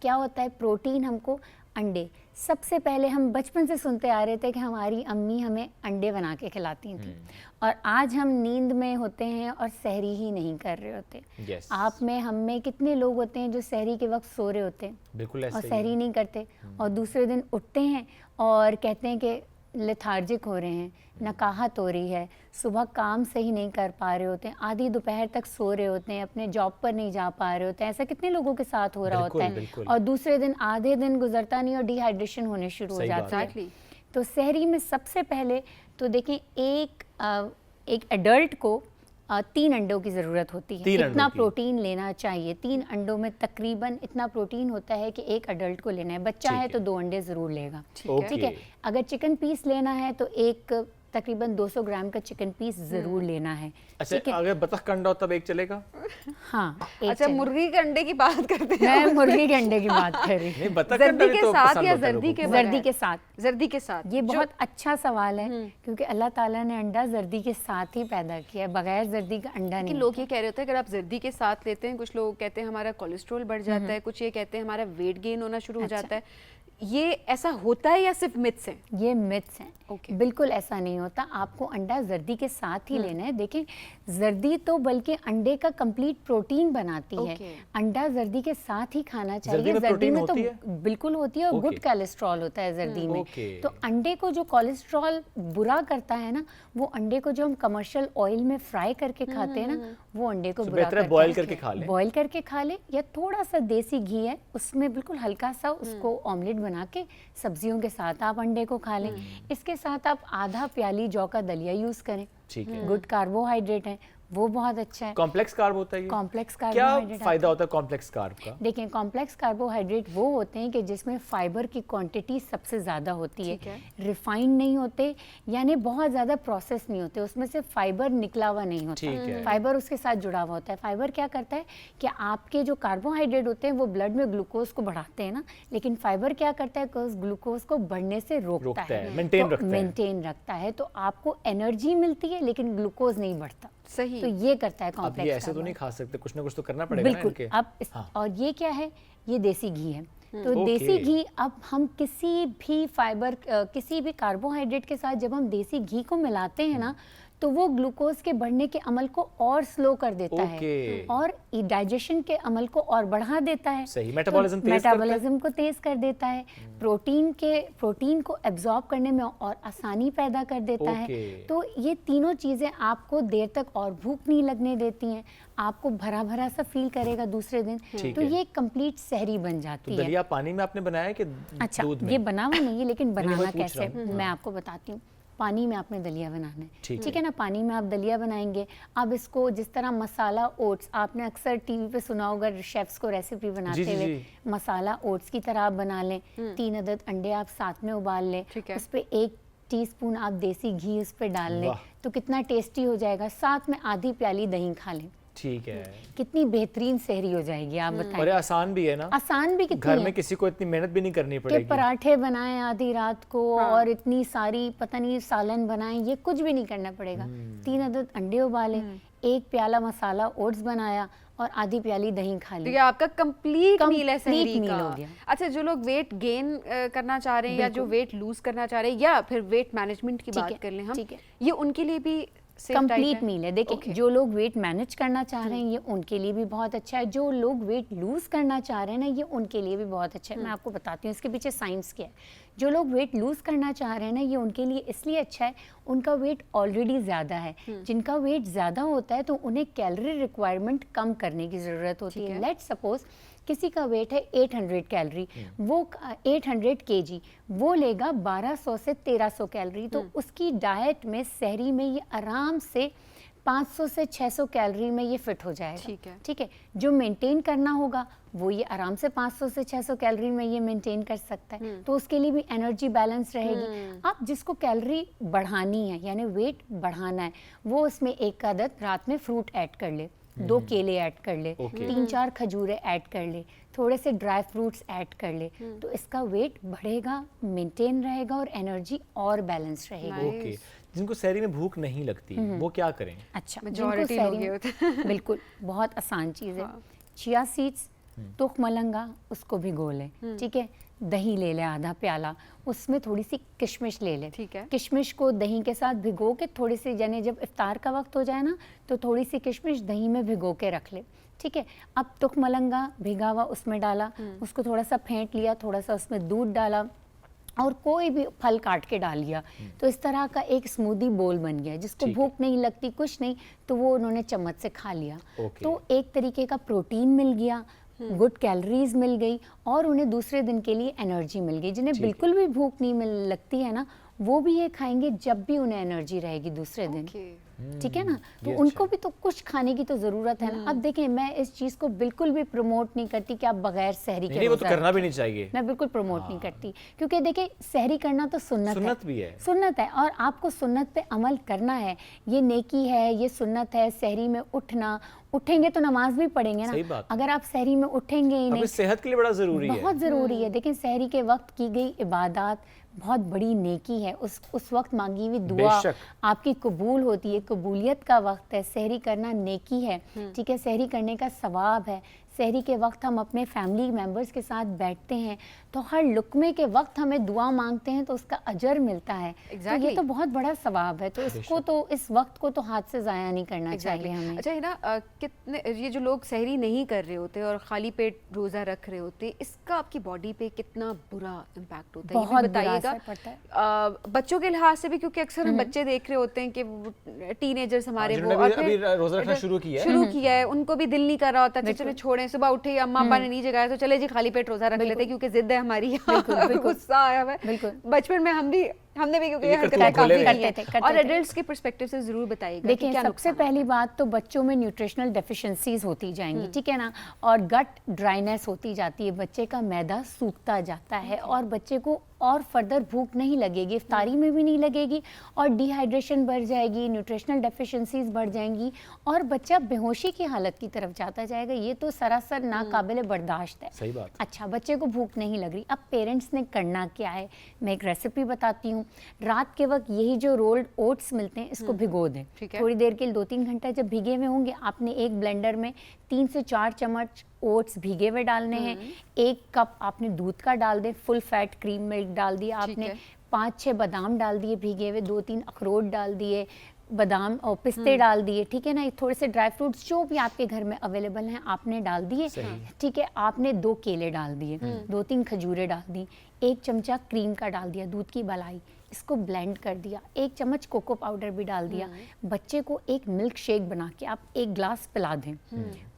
क्या होता है? प्रोटीन हमको अंडे, सबसे पहले हम बचपन से सुनते आ रहे थे कि हमारी अम्मी हमें अंडे बना के खिलाती थी, और आज हम नींद में होते हैं और सहरी ही नहीं कर रहे होते। आप में हम में कितने लोग होते हैं जो सहरी के वक्त सो रहे होते हैं बिल्कुल ऐसे और सहरी नहीं करते, और दूसरे दिन उठते हैं और कहते हैं कि लेथार्जिक हो रहे हैं, नकाहत हो रही है, सुबह काम सही नहीं कर पा रहे होते हैं, आधी दोपहर तक सो रहे होते हैं, अपने जॉब पर नहीं जा पा रहे होते हैं। ऐसा कितने लोगों के साथ हो रहा होता है, और दूसरे दिन आधे दिन गुजरता नहीं और डिहाइड्रेशन होने शुरू हो जाता है। तो सहरी में सबसे पहले तो देखें, एक एडल्ट को 3 अंडों की ज़रूरत होती है। इतना प्रोटीन लेना चाहिए। 3 अंडों में तकरीबन इतना प्रोटीन होता है कि एक एडल्ट को लेना है। बच्चा है तो 2 अंडे ज़रूर लेगा, ठीक है। अगर चिकन पीस लेना है तो एक तकरीबन 200 ग्राम का चिकन पीस ज़रूर लेना है। अच्छा, अगर बतख का अंडा हो तब एक चलेगा? हाँ, अच्छा, मुर्गी के अंडे की बात करते हैं। मैं मुर्गी के अंडे की बात कर रही हूँ। जर्दी के साथ या जर्दी के बगैर? जर्दी के साथ। जर्दी के साथ, ये बहुत अच्छा सवाल है क्योंकि अल्लाह ताला ने अंडा जर्दी के साथ ही पैदा किया है, बगैर जर्दी का अंडा नहीं। लोग ये कह रहे होते हैं अगर आप जर्दी के साथ लेते हैं, कुछ लोग कहते हैं हमारा कोलेस्ट्रॉल बढ़ जाता है, कुछ ये कहते हैं हमारा वेट गेन होना शुरू हो जाता है। ये ऐसा होता है या सिर्फ मिथ्स हैं? ये मिथ्स हैं। बिल्कुल ऐसा नहीं होता। आपको अंडा जर्दी के साथ ही लेना है। देखें, जर्दी तो बल्कि अंडे का कंप्लीट प्रोटीन बनाती है। अंडा जर्दी के साथ ही खाना चाहिए। जर्दी में तो बिल्कुल होती है और गुड कोलेस्ट्रॉल होता है जर्दी में। तो अंडे को जो कोलेस्ट्रॉल बुरा करता है ना, वो अंडे को जो हम कमर्शियल ऑयल में फ्राई करके खाते हैं ना, वो अंडे को बुरा करता है। बॉयल करके खा लें। बॉयल करके खा लें, या थोड़ा सा देसी घी है उसमें बिल्कुल हल्का सा उसको ऑमलेट बना के सब्जियों के साथ आप अंडे को खा लें। इसके साथ आप आधा प्याली जौ का दलिया यूज करें, ठीक है। गुड कार्बोहाइड्रेट है, वो बहुत अच्छा है। कॉम्प्लेक्स कार्ब होता है ये? Complex carbohydrate. क्या फायदा होता है कॉम्प्लेक्स कार्ब का? देखें, कॉम्प्लेक्स कार्बोहाइड्रेट वो होते हैं कि जिसमें फाइबर की क्वांटिटी सबसे ज़्यादा होती है, रिफाइंड नहीं होते, यानी बहुत ज़्यादा प्रोसेस नहीं होते, उसमें से फाइबर निकला हुआ नहीं होता, फाइबर उसके साथ जुड़ा हुआ होता है। फाइबर क्या करता है कि आपके जो कार्बोहाइड्रेट होते हैं वो ब्लड में ग्लूकोज को बढ़ाते हैं ना, लेकिन फाइबर क्या करता है, ग्लूकोज को बढ़ने से रोकता है, मेंटेन रखता है। तो आपको एनर्जी मिलती है लेकिन ग्लूकोज नहीं बढ़ता। सही। तो ये करता है कॉम्प्लेक्स। अब ये ऐसे तो नहीं खा सकते, कुछ ना कुछ तो करना पड़ेगा। बिल्कुल। अब और ये क्या है? ये देसी घी है। तो देसी घी, अब हम किसी भी फाइबर, किसी भी कार्बोहाइड्रेट के साथ जब हम देसी घी को मिलाते हैं ना, तो वो ग्लूकोज के बढ़ने के अमल को और स्लो कर देता है Okay. और डाइजेशन के अमल को और बढ़ा देता है। सही, मेटाबॉलिज्म तेज करता है। मेटाबॉलिज्म को तेज कर देता है, प्रोटीन को एब्जॉर्ब करने में और आसानी पैदा कर देता है। Okay. तो ये तीनों चीज़ें आपको देर तक और भूख नहीं लगने देती हैं, आपको भरा भरा सा फील करेगा दूसरे दिन। ठीक तो है। ये कंप्लीट सहरी बन जाती तो है। दलिया पानी में आपने बनाया कि अच्छा, दूध में? ये बना हुआ नहीं है, लेकिन मैं बनाना पूछ रहा कैसे हूँ। मैं आपको बताती हूँ। पानी में आपने दलिया बनाना है, ठीक ठीक है ना। पानी में आप दलिया बनाएंगे, अब इसको जिस तरह मसाला ओट्स, आपने अक्सर टीवी पे सुना होगा शेफ्स को रेसिपी बनाते जी, हुए, जी। मसाला ओट्स की तरह आप बना लें। 3 अदद अंडे आप साथ में उबाल लें, ठीक है। उस पे 1 टीस्पून आप देसी घी उस पे डाल लें, वाह। तो कितना टेस्टी हो जाएगा। साथ में आधी प्याली दही खा लें, ठीक है। कितनी बेहतरीन सहरी हो जाएगी, आप और ये बताएं। आसान भी है ना, आसान भी कितनी घर है। में किसी को इतनी मेहनत भी नहीं करनी के पड़ेगी। पराठे बनाएं आधी रात को और इतनी सारी पता नहीं सालन बनाएं, ये कुछ भी नहीं करना पड़ेगा। 3 अदद अंडे उबालें, 1 प्याला मसाला ओट्स बनाया और आधी प्याली दही खा तो ली। ये आपका कंप्लीट मील है Complete सहरी meal का। हो गया। अच्छा, जो लोग वेट गेन करना चाह रहे हैं या जो वेट लूज करना चाह रहे हैं या फिर वेट मैनेजमेंट की ठीक बात है, कर लें हम, ठीक है। ये उनके लिए भी safe diet कंप्लीट मील है। देखिए, Okay. जो लोग वेट मैनेज करना चाह रहे हैं ये उनके लिए भी बहुत अच्छा है, जो लोग वेट लूज करना चाह रहे हैं ना ये उनके लिए भी बहुत अच्छा है। मैं आपको बताती हूँ इसके पीछे साइंस क्या है। जो लोग वेट लूज करना चाह रहे हैं ना ये उनके लिए इसलिए अच्छा है, उनका वेट ऑलरेडी ज़्यादा है। जिनका वेट ज़्यादा होता है तो उन्हें कैलोरी रिक्वायरमेंट कम करने की ज़रूरत होती है। लेट्स सपोज किसी का वेट है 800 कैलोरी, वो 800 केजी, वो लेगा 1200 से 1300 कैलोरी, तो उसकी डाइट में सहरी में ये आराम से 500 से 600 कैलोरी में ये फिट हो जाएगा। ठीक है। ठीक है। जो मेंटेन करना होगा वो ये आराम से 500 से 600 कैलोरी में ये मेंटेन कर सकता है, तो उसके लिए भी एनर्जी बैलेंस रहेगी। अब जिसको कैलोरी बढ़ानी है यानी वेट बढ़ाना है, वो उसमें 1 अदद रात में फ्रूट ऐड कर ले, 2 केले ऐड कर ले, 3-4 खजूरें ऐड कर ले, थोड़े से ड्राई फ्रूट्स ऐड कर ले, तो इसका वेट बढ़ेगा, मेंटेन रहेगा और एनर्जी और बैलेंस रहेगी। ओके। जिनको सहरी में भूख नहीं लगती वो क्या करें? अच्छा, Majority जिनको लोग सहरी ये होते बिल्कुल बहुत आसान चीज़ है। चिया सीड्स, तुख मलंगा, उसको भिगो लें, ठीक है। दही ले लें आधा प्याला, उसमें थोड़ी सी किशमिश ले लें, ठीक है। किशमिश को दही के साथ भिगो के थोड़ी सी, यानी जब इफ्तार का वक्त हो जाए ना तो थोड़ी सी किशमिश दही में भिगो के रख ले, ठीक है। अब तुख मलंगा भिगा हुआ उसमें डाला, उसको थोड़ा सा फेंट लिया, थोड़ा सा उसमें दूध डाला और कोई भी फल काट के डाल लिया, तो इस तरह का एक स्मूदी बोल बन गया। जिसको ठीक है। भूख नहीं लगती कुछ नहीं तो वो उन्होंने चम्मच से खा लिया, ओके। तो एक तरीके का प्रोटीन मिल गया, गुड कैलोरीज मिल गई और उन्हें दूसरे दिन के लिए एनर्जी मिल गई। जिन्हें बिल्कुल भी भूख नहीं मिल लगती है ना वो भी ये खाएंगे जब भी उन्हें एनर्जी रहेगी दूसरे दिन, ठीक है ना। तो ये उनको अच्छा भी तो कुछ खाने की तो ज़रूरत है ना। अब देखें, मैं इस चीज़ को बिल्कुल भी प्रमोट नहीं करती कि आप बगैर सहरी के नहीं, वो तो रोज़ा करना भी रखें। नहीं चाहिए। मैं बिल्कुल प्रमोट नहीं करती, क्योंकि देखिए सहरी करना तो सुन्नत भी है। सुन्नत है और आपको सुन्नत पे अमल करना है। ये नेकी है, ये सुन्नत है। सहरी में उठना, उठेंगे तो नमाज भी पढ़ेंगे सही ना। बात। अगर आप सहरी में उठेंगे ही अपनी नहीं, सेहत के लिए बड़ा जरूरी है। बहुत ज़रूरी है। देखिए सहरी के वक्त की गई इबादत बहुत बड़ी नेकी है, उस वक्त मांगी हुई दुआ बेशक। आपकी कबूल होती है। कबूलियत का वक्त है, सहरी करना नेकी है, ठीक है। सहरी करने का सवाब है। सहरी के वक्त हम अपने फैमिली मेम्बर्स के साथ बैठते हैं तो हर लुकमे के वक्त हमें दुआ मांगते हैं तो उसका अजर मिलता है। तो ये Exactly. तो बहुत बड़ा सवाब है, तो इसको तो इस वक्त को तो हाथ से ज़ाया नहीं करना चाहिए हमें। अच्छा, ये ना कितने ये जो लोग सहरी नहीं कर रहे होते और खाली पेट रोजा रख रहे होते, इसका आपकी बॉडी पे कितना बुरा इम्पैक्ट होता है, ये बहुत भी बुरा बताइएगा। असर पड़ता है। बच्चों के लिहाज से भी, क्योंकि अक्सर हम बच्चे देख रहे होते हैं कि टीनेजर्स हमारे जिन्होंने वो और अभी फिर रोजा रखना शुरू किया है। शुरू किया है, उनको भी दिल नहीं कर रहा होता, चलो छोड़ें, सुबह उठे अम्मा अब्बा ने नहीं जगाया तो चले जी खाली पेट रोजा रख लेते, क्योंकि जिद है हमारी, गुस्सा आया हुआ है। बिल्कुल। बचपन में हमने भी क्योंकि ये ये हरकतें करतूत काफी खोले की हुए हैं। करते और थे। एडल्ट्स के पर्सपेक्टिव से जरूर बताइएगा कि देखिए, क्या सबसे नुकसान पहली बात तो बच्चों में न्यूट्रिशनल डेफिशिएंसीज होती जाएंगी, ठीक है ना, और गट ड्राइनेस होती जाती है, बच्चे का मैदा सूखता जाता है और बच्चे को और फर्दर भूख नहीं लगेगी, इफ्तारी में भी नहीं लगेगी और डिहाइड्रेशन बढ़ जाएगी, न्यूट्रिशनल डेफिशिएंसीज बढ़ जाएंगी और बच्चा बेहोशी की हालत की तरफ जाता जाएगा। ये तो सरासर नाकाबिले बर्दाश्त है। सही बात। अच्छा, बच्चे को भूख नहीं लग रही, अब पेरेंट्स ने करना क्या है, मैं एक रेसिपी बताती हूँ। रात के वक्त यही जो रोल्ड ओट्स मिलते हैं इसको भिगो दें, ठीक है। थोड़ी देर के लिए 2-3 घंटा जब भीगे हुए होंगे, आपने एक ब्लेंडर में 3 से 4 चम्मच ओट्स भीगे हुए डालने हैं, 1 कप आपने दूध का डाल दें, फुल फैट क्रीम मिल्क डाल दिया ठीक आपने, है। 5-6 बादाम डाल दिए भीगे हुए, 2-3 अखरोट डाल दिए, बादाम और पिस्ते डाल दिए, ठीक है ना, ये थोड़े से ड्राई फ्रूट्स जो भी आपके घर में अवेलेबल हैं आपने डाल दिए, ठीक है, आपने 2 केले डाल दिए, 2-3 खजूरें डाल दी, 1 चमचा क्रीम का डाल दिया, दूध की मलाई, इसको ब्लेंड कर दिया, 1 चम्मच कोको पाउडर भी डाल दिया, बच्चे को एक मिल्क शेक बना के आप 1 ग्लास पिला दें,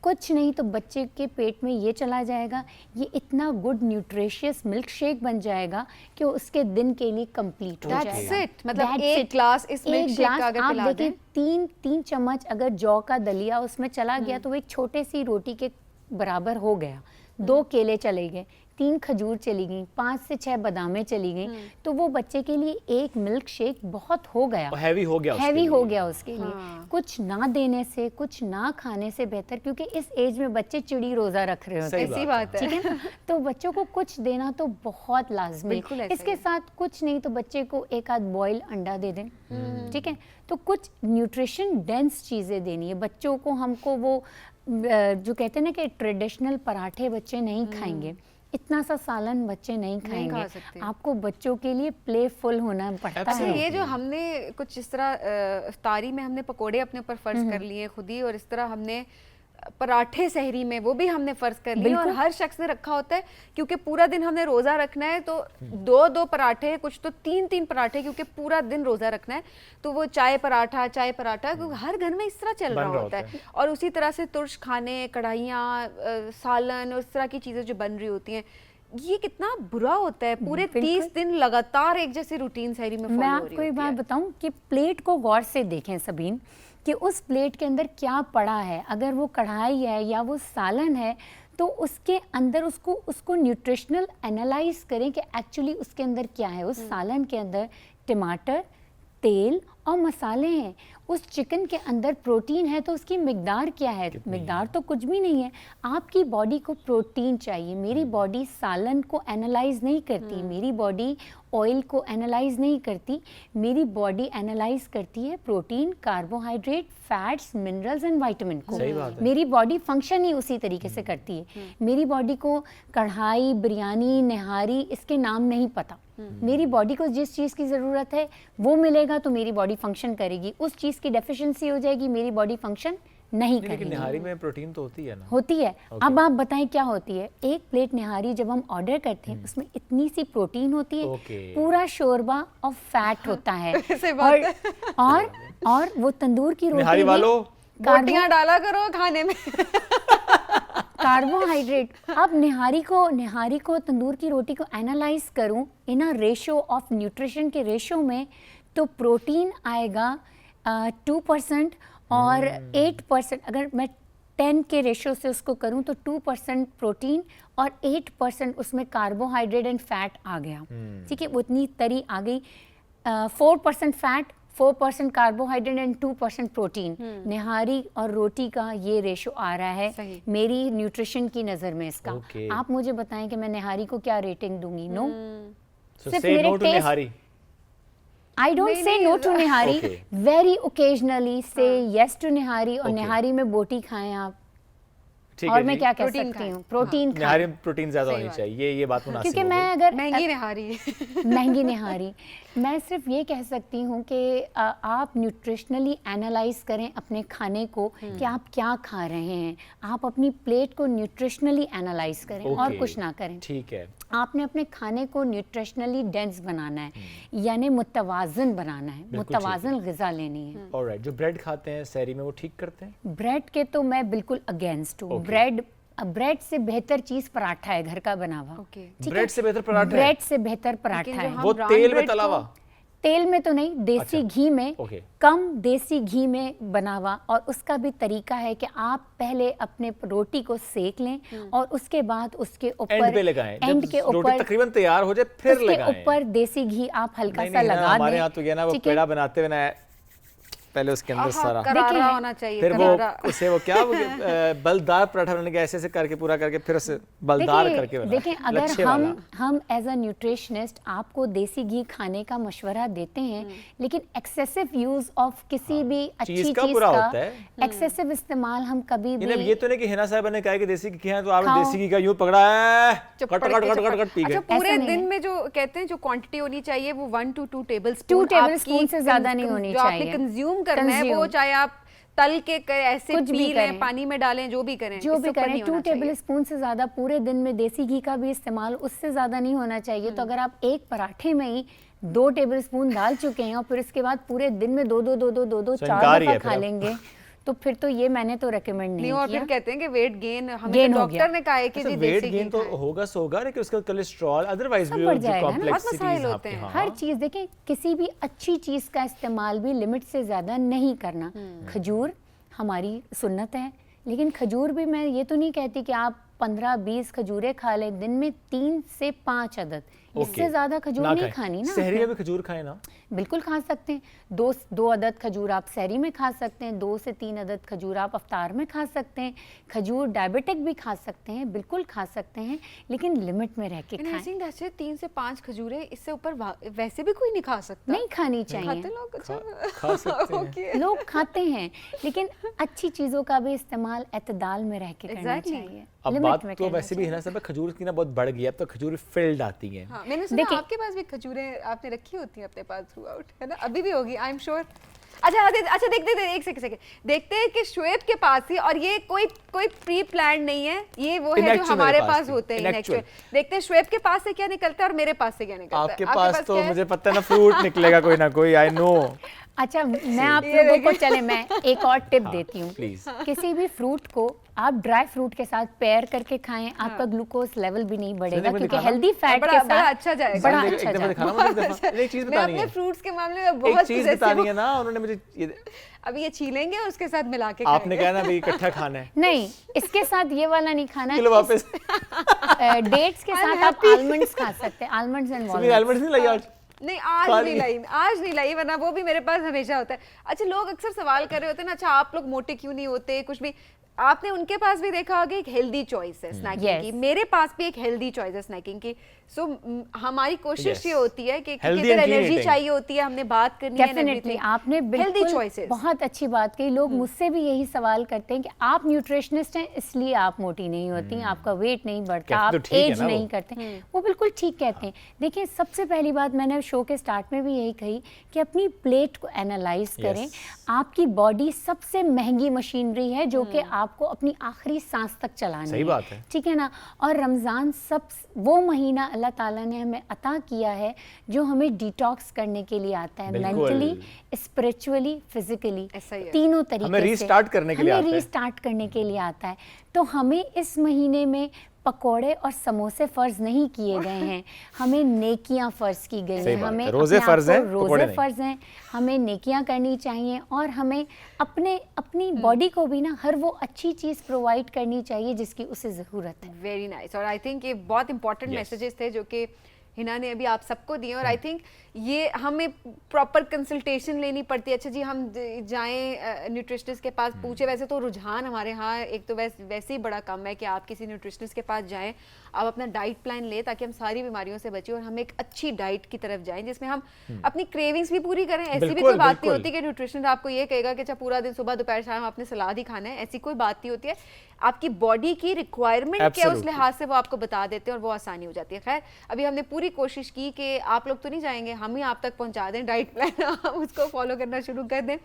कुछ नहीं तो बच्चे के पेट में ये चला जाएगा, ये इतना गुड न्यूट्रिशियस मिल्क शेक बन जाएगा कि वो उसके दिन के लिए कंप्लीट हो That's जाएगा। it. मतलब That's एक it. ग्लास इस एक मिल्क शेक ग्लास का अगर आप पिला देखिए, दें, 3 चम्मच अगर जौ का दलिया उसमें चला गया तो वो एक छोटे सी रोटी के बराबर हो गया, 2 केले चले गए, 3 खजूर चली गई, 5 से 6 बादामें चली गई, तो वो बच्चे के लिए एक मिल्क शेक बहुत हो गया, हैवी हो गया, हैवी हो गया उसके लिए। हाँ। कुछ ना देने से, कुछ ना खाने से बेहतर, क्योंकि इस एज में बच्चे चिड़ी रोजा रख रहे होते हैं, सही ऐसी बात है। ठीक है ना, तो बच्चों को कुछ देना तो बहुत लाजमी। बिल्कुल ऐसा इसके ही। साथ कुछ नहीं तो बच्चे को एक आध बॉयल अंडा दे दें, ठीक है, तो कुछ न्यूट्रिशन डेंस चीज़ें देनी है बच्चों को। हमको वो जो कहते हैं ना कि ट्रेडिशनल पराठे बच्चे नहीं खाएंगे, इतना सा सालन बच्चे नहीं खाएंगे, खा सकते। आपको बच्चों के लिए प्लेफुल होना पड़ता अच्छा, है। ये जो हमने कुछ इस तरह इफ्तारी में हमने पकोड़े अपने ऊपर फर्ज कर लिए खुद ही, और इस तरह हमने पराठे सहरी में वो भी हमने फर्ज कर लिए, और हर शख्स ने रखा होता है क्योंकि पूरा दिन हमने रोजा रखना है, तो 2-2 पराठे, कुछ तो 3-3 पराठे, क्योंकि पूरा दिन रोजा रखना है, तो वो चाय पराठा, क्योंकि हर घर में इस तरह चल रहा होता है। और उसी तरह से तुर्श खाने, कढ़ाइयाँ, सालन और इस तरह की चीजें जो बन रही होती हैं, ये कितना बुरा होता है। पूरे 30 दिन लगातार एक जैसी रूटीन सहरी में मैं फॉलो हो रही आपको एक होती बात है। बताऊं कि प्लेट को गौर से देखें सबीन, कि उस प्लेट के अंदर क्या पड़ा है। अगर वो कढ़ाई है या वो सालन है तो उसके अंदर उसको न्यूट्रिशनल एनालाइज करें कि एक्चुअली उसके अंदर क्या है। उस सालन के अंदर टमाटर, तेल और मसाले हैं। उस चिकन के अंदर प्रोटीन है तो उसकी मिकदार क्या है? मिकदार तो कुछ भी नहीं है। आपकी बॉडी को प्रोटीन चाहिए। मेरी बॉडी सालन को एनालाइज नहीं करती, मेरी बॉडी ऑयल को एनालाइज नहीं करती, मेरी बॉडी एनालाइज करती है protein, carbohydrate, fats, minerals and vitamin को। सही बात है। मेरी बॉडी फंक्शन ही उसी तरीके से करती है। मेरी बॉडी को कढ़ाई, बिरयानी, निहारी इसके नाम नहीं पता। मेरी बॉडी को जिस चीज़ की ज़रूरत है वो मिलेगा तो मेरी बॉडी फंक्शन करेगी। उस चीज़ की डेफिशिएंसी हो जाएगी, मेरी बॉडी फंक्शन नहीं लेकिन करेगी। निहारी में प्रोटीन तो होती है ना। होती है। अब आप बताएं क्या होती है। एक प्लेट निहारी जब हम ऑर्डर करते हैं उसमें इतनी सी प्रोटीन होती है, पूरा शोरबा और फैट होता है। सही बात और वो तंदूर की रोटी निहारी वालों बोटियां डाला करो खाने में। कार्बोहाइड्रेट। अब निहारी को तंदूर की रोटी को एनालाइज करूं इन अ रेशो ऑफ न्यूट्रिशन के रेशो में, तो प्रोटीन आएगा 2% और 8%। अगर मैं 10 के रेशो से उसको करूं तो 2% प्रोटीन और 8% उसमें कार्बोहाइड्रेट एंड फैट आ गया। ठीक है, वो इतनी तरी आ गई। 4% फैट, 4% कार्बोहाइड्रेट एंड 2% प्रोटीन। निहारी और रोटी का ये रेशो आ रहा है सही। मेरी न्यूट्रिशन की नज़र में इसका। Okay. आप मुझे बताएं कि मैं निहारी को क्या रेटिंग दूंगी? नो। So सिर्फ say मेरे no to taste- nihari. I don't नहीं, से नहीं, no to nihari, Okay. Very occasionally say yes to nihari. और Okay. निहारी में बोटी खाएं आप। ठीक और है मैं जी। क्या कह प्रोटीन सकती खाएं। हूँ? प्रोटीन निहारी खाएं। में प्रोटीन ज्यादा सही होनी बात। चाहिए, ये बात मुनासिब क्योंकि हो मैं गई। अगर महंगी निहारी महंगी निहारी, मैं सिर्फ ये कह सकती हूँ कि आप न्यूट्रिशनली एनालाइज करें अपने खाने को कि आप क्या खा रहे हैं। आप अपनी प्लेट को न्यूट्रिशनली एनालाइज करें और Okay. कुछ ना करें। ठीक है। आपने अपने खाने को न्यूट्रिशनली डेंस बनाना है, यानी मुतवाज़न बनाना है, बिल्कुल ठीक है। मुतवाज़न ग़िज़ा लेनी है। ऑलराइट, जो ब्रेड खाते हैं सहरी में वो ठीक करते हैं? ब्रेड के तो मैं बिल्कुल अगेंस्ट हूँ। Okay. ब्रेड से बेहतर चीज़ पराठा है, घर का बना हुआ। Okay. ठीक है? ब्रेड से बेहतर पराठा है? ब्रेड से बेहतर पराठा जो है। हम वो ब्राउन तेल में ब्रेड तला को- हुआ? तेल में तो नहीं, देसी अच्छा, घी में, okay. कम देसी घी में बना हुआ। और उसका भी तरीका है कि आप पहले अपने रोटी को सेक लें और उसके बाद उसके ऊपर एंड पे लगाएं। एंड जब के रोटी ऊपर तकरीबन तैयार हो जाए फिर उसके लगाएं। ऊपर देसी घी आप हल्का नहीं, सा नहीं, लगा दें। हमारे यहाँ तो ये ना वो ठीक है? पेड़ा बनाते हुए ना पहले उसके अंदर सारा करारा देखिए, होना चाहिए। फिर वो करारा। उसे वो क्या वो बलदार पराठा बनाने के ऐसे ऐसे करके पूरा करके फिर उसे बलदार करके बनाना। देखें, अगर लच्छे वाला। हम एज अ न्यूट्रिशनिस्ट आपको देसी घी खाने का मशवरा देते हैं, लेकिन एक्सेसिव यूज ऑफ किसी भी अच्छी चीज़ चीज का बुरा होता है। एक्सेसिव इस्तेमाल हम कभी भी ये तो नहीं कि हिना साहब ने कहा कि देसी घी है तो आपने खाओ। देसी घी का यूं पकड़ा है, चप्पड़ कट कट के कट चप्पड़। कट कट पी अच्छा, गए। पूरे ऐसा नहीं दिन है। में जो कहते हैं जो क्वांटिटी होनी चाहिए वो 1 to 2 टेबल 2 tablespoon से ज़्यादा नहीं होनी जो आपने चाहिए। कंज्यूम कंज्यूम करना है वो Consume. चाहे आप तल के ऐसे कुछ भी पी लें, करें। पानी में डालें, जो भी करें, जो इससे भी ऊपर करें नहीं 2 होना चाहिए। टेबल स्पून से ज़्यादा पूरे दिन में देसी घी का भी इस्तेमाल उससे ज़्यादा नहीं होना चाहिए। तो अगर आप एक पराठे में ही 2 टेबल स्पून डाल चुके हैं और फिर इसके बाद पूरे दिन में 2 4 संकार ही है दफ़ा फिर खा अब। लेंगे तो फिर तो ये मैंने तो रेकमेंड नहीं, नहीं और किया। फिर कहते हैं कि वेट गेन, हमें Gain तो हो डॉक्टर गया। ने कहा है कि अच्छा जी वेट देसी गेन घी तो खाएं। होगा सो होगा, लेकिन उसका कोलेस्ट्रॉल अदरवाइज सब भी बढ़ जो जाएगा ना। बहुत मसाइल कॉम्प्लेक्सिटीज होते हैं। हर चीज़ देखें, किसी भी अच्छी चीज़ का इस्तेमाल भी लिमिट से ज़्यादा नहीं करना। खजूर हमारी सुन्नत है, लेकिन खजूर भी मैं ये तो नहीं कहती कि आप 15-20 खजूरें खा लें दिन में 3 से 5 अदद, इससे ज़्यादा खजूर नहीं खानी ना। सहरी में भी खजूर खाएं ना। बिल्कुल खा सकते हैं। 2 अदद खजूर आप सहरी में खा सकते हैं, 2 से 3 अदद खजूर आप अफ्तार में खा सकते हैं। खजूर डायबिटिक भी खा सकते हैं, बिल्कुल खा सकते हैं, लेकिन लिमिट में रह के And I खाएं। think that's it, 3 से 5 खजूरें, इससे ऊपर वैसे भी कोई नहीं खा सकता। नहीं खानी खाते चाहिए। लोग? अच्छा खा सकते हैं। Okay. लोग खाते हैं, लेकिन अच्छी चीज़ों का भी इस्तेमाल एतदाल में रह के करना Exactly. चाहिए। अब लिमिट बात में तो करना वैसे भी है ना सब, खजूर की ना बहुत बढ़ गई है, अब तो खजूर फिल्ड आती हैं। हाँ, मैंने सुना देखिए- आपके पास भी खजूरें आपने रखी होती हैं अपने पास थ्रू आउट, है ना? अभी भी होगी, आई एम श्योर। अच्छा देखते एक सेकंड देखते हैं कि शुएब के पास ही, और ये कोई प्री प्लान नहीं है, ये वो है जो Inactual हमारे मेरे पास पास भी, होते हैं inactual। inactual। देखते हैं शुएब के पास से क्या निकलता है और मेरे पास से क्या निकलता है। आपके पास तो क्या है? मुझे पता है ना, फ्रूट निकलेगा कोई ना कोई, आई नो। अच्छा, मैं आप लोगों को चले मैं एक और टिप देती हूँ। प्लीज। किसी भी फ्रूट को आप ड्राई फ्रूट के साथ पेयर करके खाएं, आपका ग्लूकोज लेवल भी नहीं बढ़ेगा, मैंने क्योंकि दिखाना? हेल्दी फैट बड़ा- के साथ बड़ा अच्छा जाएगा। बड़ा एक अच्छा दफा जाएगा। दिखाना मुझे, एक दफा। एक चीज मैं बतानी अपने है, फ्रूट्स के मामले में एक बहुत चीज possessive बतानी हूँ। है ना, उन्होंने मुझे अभी ये छीलेंगे और उसके साथ मिला के आपने खाएंगे। कहा ना भाई इकट्ठा खाना है, नहीं, इसके साथ ये वाला नहीं खाना। किलो वापस। डेट्स के I'm साथ आप happy. आलमंड्स खा सकते हैं, आलमंड्स एंड सुबह वॉलनट्स। एलमंड्स नहीं लगी आज? नहीं, खा आज नहीं लिए। लाई, आज नहीं लाई, वरना वो भी मेरे पास हमेशा होता है। अच्छा, लोग अक्सर सवाल कर रहे होते हैं ना, अच्छा आप लोग मोटे क्यों नहीं होते, कुछ भी। आपने उनके पास भी देखा होगा एक हेल्दी चॉइस है स्नैकिंग Yes. की, मेरे पास भी एक हेल्दी चॉइस है स्नैकिंग की। सो हमारी कोशिश Yes. ये होती है कि Healthy क्योंकि and clean एनर्जी eating. चाहिए होती है, हमने बात करनी है, डेफिनेटली आपने हेल्दी बिल्कुल चॉइसेस। बहुत अच्छी बात कही। लोग मुझसे भी यही सवाल करते हैं कि आप न्यूट्रिशनिस्ट हैं इसलिए आप मोटी नहीं होती, आपका वेट नहीं बढ़ता, कहते आप तो ठीक है एज ना वो। नहीं करते। वो बिल्कुल ठीक कहते हैं। देखिए, सबसे पहली बात मैंने शो के स्टार्ट में भी यही कही कि अपनी प्लेट को एनालाइज करें। आपकी बॉडी सबसे महंगी मशीनरी है जो कि आपको अपनी आखिरी सांस तक चलानी सही बात है। ठीक है ना। और रमज़ान सब वो महीना अल्लाह ताला ने हमें अता किया है जो हमें डिटॉक्स करने के लिए आता है, बिल्कुल। मेंटली, स्पिरिचुअली, फिजिकली, ऐसा ही है। तीनों तरीके हमें से रीस्टार्ट करने के लिए आता है। रीस्टार्ट करने के लिए आता है। तो हमें इस महीने में पकोड़े और समोसे फर्ज नहीं किए गए हैं, हमें नेकियां फर्ज की गई सही हैं। बात है। हमें रोज़े अपने आप फर्ज को हैं, पकोड़े रोज़े नहीं। फर्ज हैं, हमें नेकियां करनी चाहिए और हमें अपनी बॉडी को भी ना हर वो अच्छी चीज़ प्रोवाइड करनी चाहिए जिसकी उसे ज़रूरत है। Very nice. और आई थिंक ये बहुत इंपॉर्टेंट Yes. मैसेजेस थे जो कि हिना ने अभी आप सबको दिए, और आई थिंक ये हमें प्रॉपर कंसल्टेशन लेनी पड़ती है। अच्छा जी, हम जाएं न्यूट्रिशनिस्ट के पास पूछे, वैसे तो रुझान हमारे यहाँ एक तो वैसे ही बड़ा कम है कि आप किसी न्यूट्रिशनिस्ट के पास जाएं, आप अपना डाइट प्लान लें ताकि हम सारी बीमारियों से बचें और हम एक अच्छी डाइट की तरफ जाएं जिसमें हम अपनी क्रेविंग्स भी पूरी करें। ऐसी भी बिल्कुल, कोई बात नहीं बिल्कुल। होती कि न्यूट्रिशनिस्ट आपको ये कहेगा कि अच्छा पूरा दिन सुबह दोपहर शाम आपने सलाद ही खाना है, ऐसी कोई बात नहीं होती है। आपकी बॉडी की रिक्वायरमेंट क्या है उस Absolutely. लिहाज से वो आपको बता देते हैं और वो आसानी हो जाती है। खैर, अभी हमने पूरी कोशिश की कि आप लोग तो नहीं जाएंगे, हम ही आप तक पहुंचा दें डाइट प्लान, हम उसको फॉलो करना शुरू कर दें।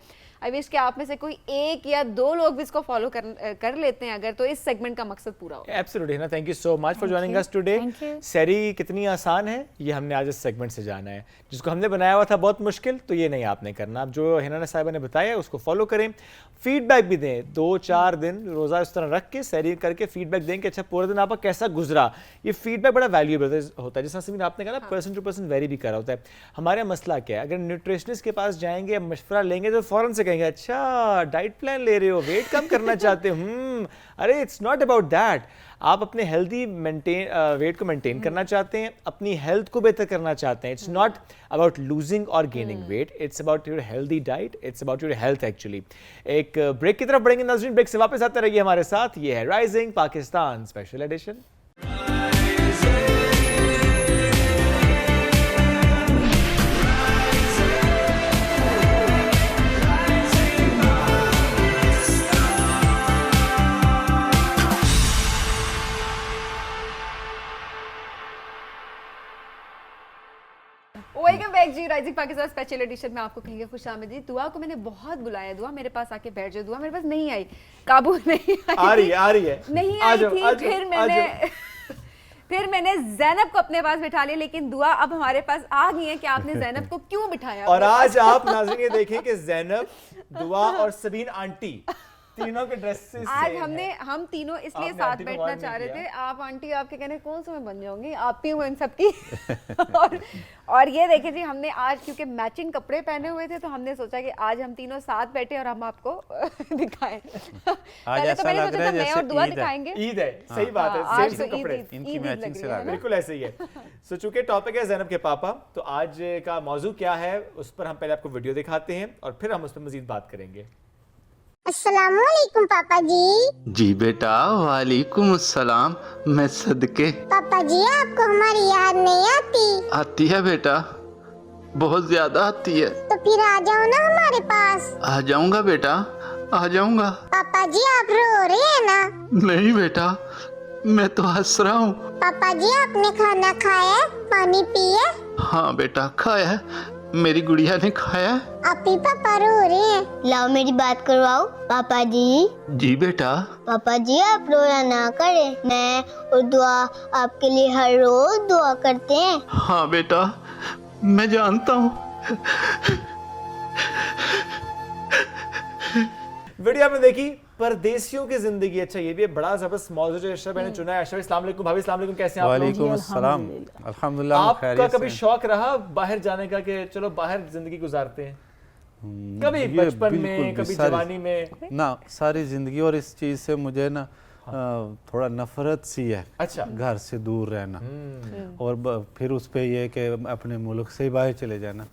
आई विश कि आप में से कोई 1 या 2 लोग भी इसको फॉलो कर लेते हैं अगर, तो इस सेगमेंट का मकसद पूरा हो। एब्सोल्युटली ना, thank you so much for joining you. Us today. Thank you. सैरी कितनी आसान है ये हमने आज इस सेगमेंट से जाना है। जिसको हमने बनाया हुआ था बहुत मुश्किल, तो ये नहीं आपने करना। आप जो हिना साहिबा ने बताया उसको फॉलो करें, फीडबैक भी दें। 2-4 दिन रोज़ा इस तरह रख के सैरी करके फीडबैक दें कि अच्छा पूरा दिन आपका कैसा गुजरा। ये फीडबैक बड़ा वैल्यूएबल होता है। जिस तरह से आपने कहा ना, पर्सन टू पर्सन वेरी भी करा होता है। हमारा मसला क्या है, अगर न्यूट्रिशनिस्ट के पास जाएंगे, मशवरा लेंगे तो फ़ौरन से कहेंगे अच्छा डाइट प्लान ले रहे हो, वेट कम करना चाहते हो। अरे इट्स नॉट अबाउट दैट। आप अपने हेल्दी वेट को मेंटेन करना चाहते हैं, अपनी हेल्थ को बेहतर करना चाहते हैं। इट्स नॉट अबाउट लूजिंग और gaining weight, it's about your healthy diet, it's about your health actually. एक ब्रेक की तरफ बढ़ेंगे नाज़रीन, ब्रेक से वापस आते रहिए हमारे साथ। ये है rising Pakistan special edition. Welcome back जी, राइजिंग पाकिस्तान स्पेशल एडिशन में आपको कहेंगे खुशामदीद। दुआ को मैंने बहुत बुलाया, दुआ मेरे पास आके बैठ जाओ, दुआ मेरे पास नहीं आई, काबू नहीं आई, आ रही है नहीं आ आई जाओ, आ थी। जाओ, फिर मैंने ज़ैनब को अपने पास बिठा लिया, लेकिन दुआ अब हमारे पास आ गई है कि आपने ज़ैनब को क्यों बिठाया। और आज आप नाज़रीन ये देखें कि ज़ैनब, दुआ और सबीन आंटी तीनों के ड्रेसेस आज हम तीनों इसलिए आपने साथ आंटी को बैठना वार्न चाह रहे नहीं थे। आप आंटी आपके कहने कौन सा मैं बन जाऊंगी, आप ही हूँ इन सबकी। और ये देखिए जी, हमने आज क्योंकि मैचिंग कपड़े पहने हुए थे तो हमने सोचा कि आज हम तीनों साथ बैठे और हम आपको दिखाएं। पहले तो मैंने सोचा था मैं और दुआ दिखाएंगे। ईद है, सही बात है, आज सेम तो कपड़े इनकी मैचिंग से लग बिल्कुल ऐसे ही है। सो चूंकि टॉपिक है ज़ैनब के पापा, तो आज का मौजू क्या है उस पर हम पहले आपको वीडियो दिखाते हैं और फिर हम उस पर मजीद बात करेंगे। अस्सलामुअलैकुम पापा जी। जी बेटा, वालेकुम अस्सलाम। मैं सदके। पापा जी आपको हमारी याद नहीं आती? आती है बेटा, बहुत ज्यादा आती है। तो फिर आ जाओ ना हमारे पास। आ जाऊंगा बेटा, आ जाऊंगा। पापा जी आप रो रहे हैं ना? नहीं बेटा, मैं तो हंस रहा हूँ। पापा जी आपने खाना खाया, पानी पिया? हाँ बेटा, खाया है, मेरी गुड़िया ने खाया है। आप ही पापा रो रहे हैं। लाओ मेरी बात करवाओ पापा जी। जी बेटा। पापा जी आप रोया ना करें, मैं और दुआ आपके लिए हर रोज दुआ करते हैं। हाँ बेटा, मैं जानता हूँ। वीडियो आपने देखी परदेसियों की जिंदगी। अच्छा, ये भी बड़ा जबरदस्त मौजू जो अशरफ ने चुना है। अशरफ अस्सलाम वालेकुम भाभी, अस्सलाम वालेकुम, कैसे हैं आप लोग? वालेकुम अस्सलाम, अल्हम्दुलिल्लाह हम आपका खैरियत कभी से। शौक रहा बाहर जाने का कि चलो बाहर जिंदगी गुजारते हैं? कभी ये बचपन बिल्कुल में, भी कभी सारी- जवानी में? ना, सारी जिंदगी। और इस चीज से मुझे ना थोड़ा नफरत सी है, अच्छा। घर से दूर रहना। और फिर उस पे ये कि अपने मुल्क से ही बाहर चले जाना।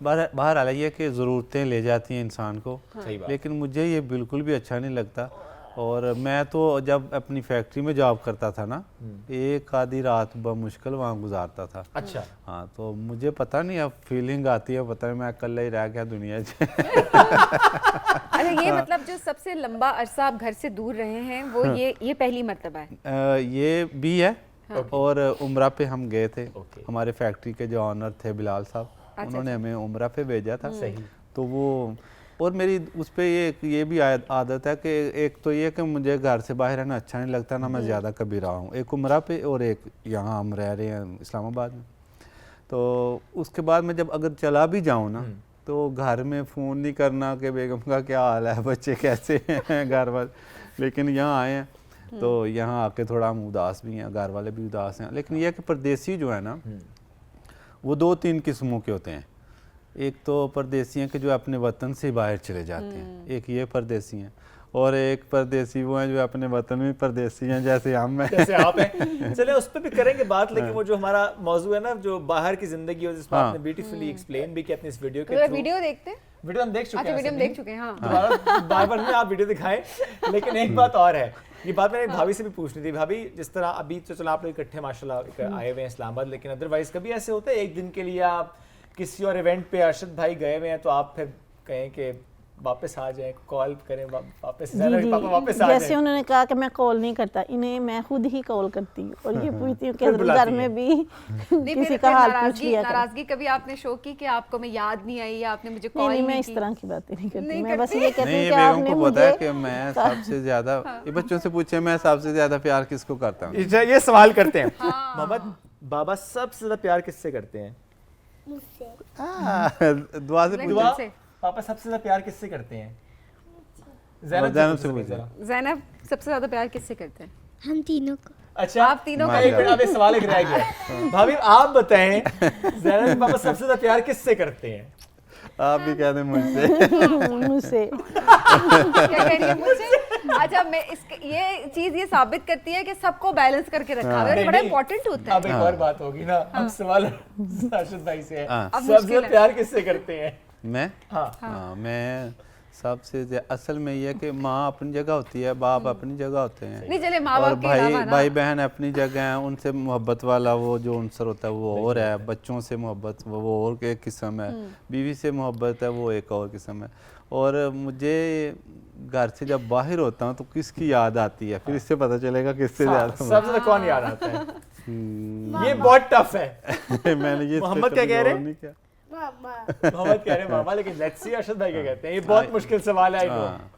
बाहर हाल ये कि ज़रूरतें ले जाती हैं इंसान को, सही बात। लेकिन मुझे ये बिल्कुल भी अच्छा नहीं लगता। और मैं तो जब अपनी फैक्ट्री में जॉब करता था ना, एक आधी रात बमुश्किल वहाँ गुजारता था। अच्छा। हाँ, तो मुझे पता नहीं, अब फीलिंग आती है, पता नहीं मैं अकेला ही रह गया दुनिया से। अच्छा, ये मतलब जो सबसे लंबा अरसा आप घर से दूर रहे हैं वो ये पहली मर्तबा है? ये भी है। और उम्रा पे हम गए थे। हमारे फैक्ट्री के जो ऑनर थे बिलाल साहब, उन्होंने हमें उम्रा पे भेजा था। सही। तो वो, और मेरी उस पे ये भी आदत है कि एक तो ये कि मुझे घर से बाहर रहना अच्छा नहीं लगता, ना मैं ज़्यादा कभी रहा हूँ। एक उम्रा पे और एक यहाँ हम रह रहे हैं इस्लामाबाद में। तो उसके बाद मैं जब अगर चला भी जाऊँ ना, तो घर में फ़ोन नहीं करना कि बेगम का क्या हाल है, बच्चे कैसे हैं, घर वाले। लेकिन यहाँ आए हैं तो यहाँ आके थोड़ा हम उदास भी हैं, घर वाले भी उदास हैं। लेकिन यह कि परदेसी जो है ना, वो 2-3 किस्मों के होते हैं। एक तो परदेसी हैं कि जो अपने वतन से बाहर चले जाते हैं, एक ये परदेसी हैं। और एक परदेसी वो हैं जो अपने वतन में परदेसी हैं, जैसे हम हैं। जैसे आप हैं। चले उस पर भी करेंगे बात, लेकिन वो जो हमारा मौजू है ना, जो बाहर की जिंदगी हो, जिसमें आपने ब्यूटीफुली एक्सप्लेन भी किया अपनी इस वीडियो के थ्रू। वीडियो देखते हैं? वीडियो हम देख चुके हैं। अच्छा, वीडियो हम देख चुके हैं। हाँ। बार बार में आप वीडियो दिखाएं। लेकिन एक बात और है, ये बात मैंने भाभी से भी पूछनी थी। भाभी, जिस तरह अभी तो चलो आप लोग इकट्ठे माशाल्लाह आए हुए हैं इस्लामाबाद, लेकिन अदरवाइज कभी ऐसे होता है एक दिन के लिए आप किसी और इवेंट पे अरशद भाई गए हुए हैं तो आप फिर कहें कि वापस आ जाएं, कॉल करें वापस, पापा वापस आ जैसे जाएं? उन्होंने कहा कि मैं कॉल नहीं करता, इन्हें मैं खुद ही कॉल करती हूँ और ये पूछती हूँ कि फिर बुलाती घर में हैं। भी नहीं, किसी फिर का हाल पूछ नाराजगी लिया करो। नाराजगी कभी आपने शो की कि आपको मैं याद नहीं आई या आपने मुझे नहीं कॉल नहीं, मैं नहीं इस की? तरह की बातें नहीं करती। नहीं मैं बस करती? ये कहती नहीं, हूँ ये कि बेगम आपने को पता है मुझे कि मैं सबसे ज्यादा, ये बच्चों से पूछे मैं सबसे ज्यादा प्यार किसको करता हूँ। ये सवाल करते हैं। मोहम्मद, बाबा सबसे ज्यादा प्यार किससे करते हैं? दुआ से Exactly. दुआ। से। पापा सबसे ज्यादा प्यार किससे करते हैं? ज़ैनब से पूछो पूछो। जरा। ज़ैनब सबसे ज्यादा प्यार किससे करते हैं? हम तीनों को। अच्छा, आप तीनों का एक मिनट, अब ये सवाल एक रह गया। भाभी आप बताएं, ज़ैनब के पापा सबसे ज्यादा प्यार किससे करते हैं? आप भी कह दें मुझसे। मुझसे। क्या कह रही है मुझसे? अच्छा, मैं ये चीज ये साबित करती है कि सबको बैलेंस करके रखा है, नहीं, बड़ा नहीं। इंपॉर्टेंट होता अब है। एक और बात होगी ना, अब सवाल अर्शद भाई से है। हाँ। अब सबसे मुश्किल ज्यादा है। प्यार किससे करते हैं? मैं हाँ। मैं सबसे असल में ये कि माँ अपनी जगह होती है, बाप अपनी जगह होते हैं। नहीं, चले माँ और बाप के अलावा ना। भाई बहन अपनी जगह हैं, उनसे मोहब्बत वाला वो जो उनसर होता है वो और है। बच्चों से मोहब्बत वो और एक किस्म है, बीवी से मोहब्बत है वो एक और किस्म है। और मुझे घर से जब बाहर होता हूँ तो किसकी याद आती है, फिर इससे पता चलेगा किससे हाँ, ज्यादा। सबसे ज्यादा कौन याद आता है? ये बहुत टफ है। मैंने ये मोहम्मद क्या कह रहे हैं? नहीं किया। मोहम्मद कह रहे हैं मामा, लेकिन लेट्स सी अरशद भाई क्या कहते हैं। ये बहुत मुश्किल सवाल है, आई नो। हाँ,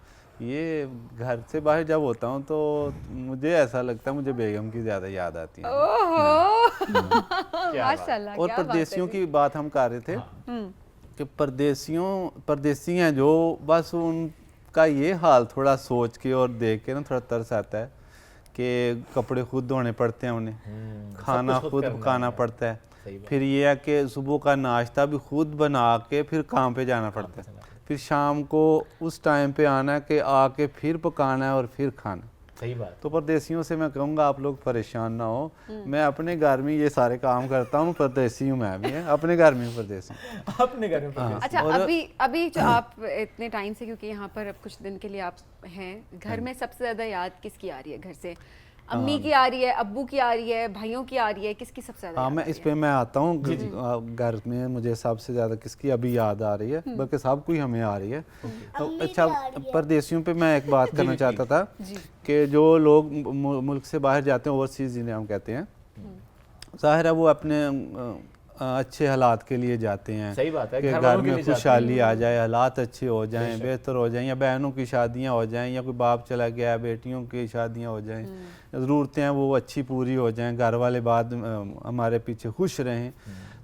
ये घर से बाहर जब होता हूँ तो मुझे ऐसा लगता है मुझे बेगम की ज़्यादा याद आती है। ओहो माशाल्लाह, और क्या बात है परदेसियों जी। की बात हम कर रहे थे कि परदेसी हैं जो, बस उनका ये हाल थोड़ा सोच के और देख के ना थोड़ा तरस आता है कि कपड़े खुद धोने पड़ते हैं उन्हें, खाना खुद पकाना पड़ता है, फिर ये है कि सुबह का नाश्ता भी खुद बना के फिर काम पे जाना पड़ता है, फिर शाम को उस टाइम पे आना है कि आके फिर पकाना है और फिर खाना। सही बात। तो परदेसियों से मैं कहूँगा आप लोग परेशान ना हो, मैं अपने घर में ये सारे काम करता हूँ, परदेसी हूँ मैं भी, अपने घर में परदेसी। अपने घर में परदेसी। अच्छा, अभी जो आप इतने टाइम से, क्योंकि यहाँ पर अब कुछ दिन के लिए आप हैं, घर में सबसे ज्यादा याद किसकी आ रही है? घर से अम्मी की आ रही है, अब्बू की आ रही है, भाइयों की आ रही है, किसकी सबसे ज्यादा? हाँ, मैं इस पे मैं आता हूँ। घर में मुझे सबसे ज़्यादा किसकी अभी याद आ रही है, बल्कि सब कोई हमें आ रही है। तो अच्छा, परदेसियों पे मैं एक बात करना चाहता था कि जो लोग मुल्क से बाहर जाते हैं, ओवरसीज जिन्हें हम कहते हैं, ज़ाहिर है वो अपने अच्छे हालात के लिए जाते हैं। सही बात है, कि घर में खुशहाली आ जाए, हालात अच्छे हो जाएं, बेहतर हो जाएं, या बहनों की शादियां हो जाएं, या कोई बाप चला गया, बेटियों की शादियां हो जाएं, ज़रूरतें हैं वो अच्छी पूरी हो जाएं, घर वाले बाद हमारे पीछे खुश रहें।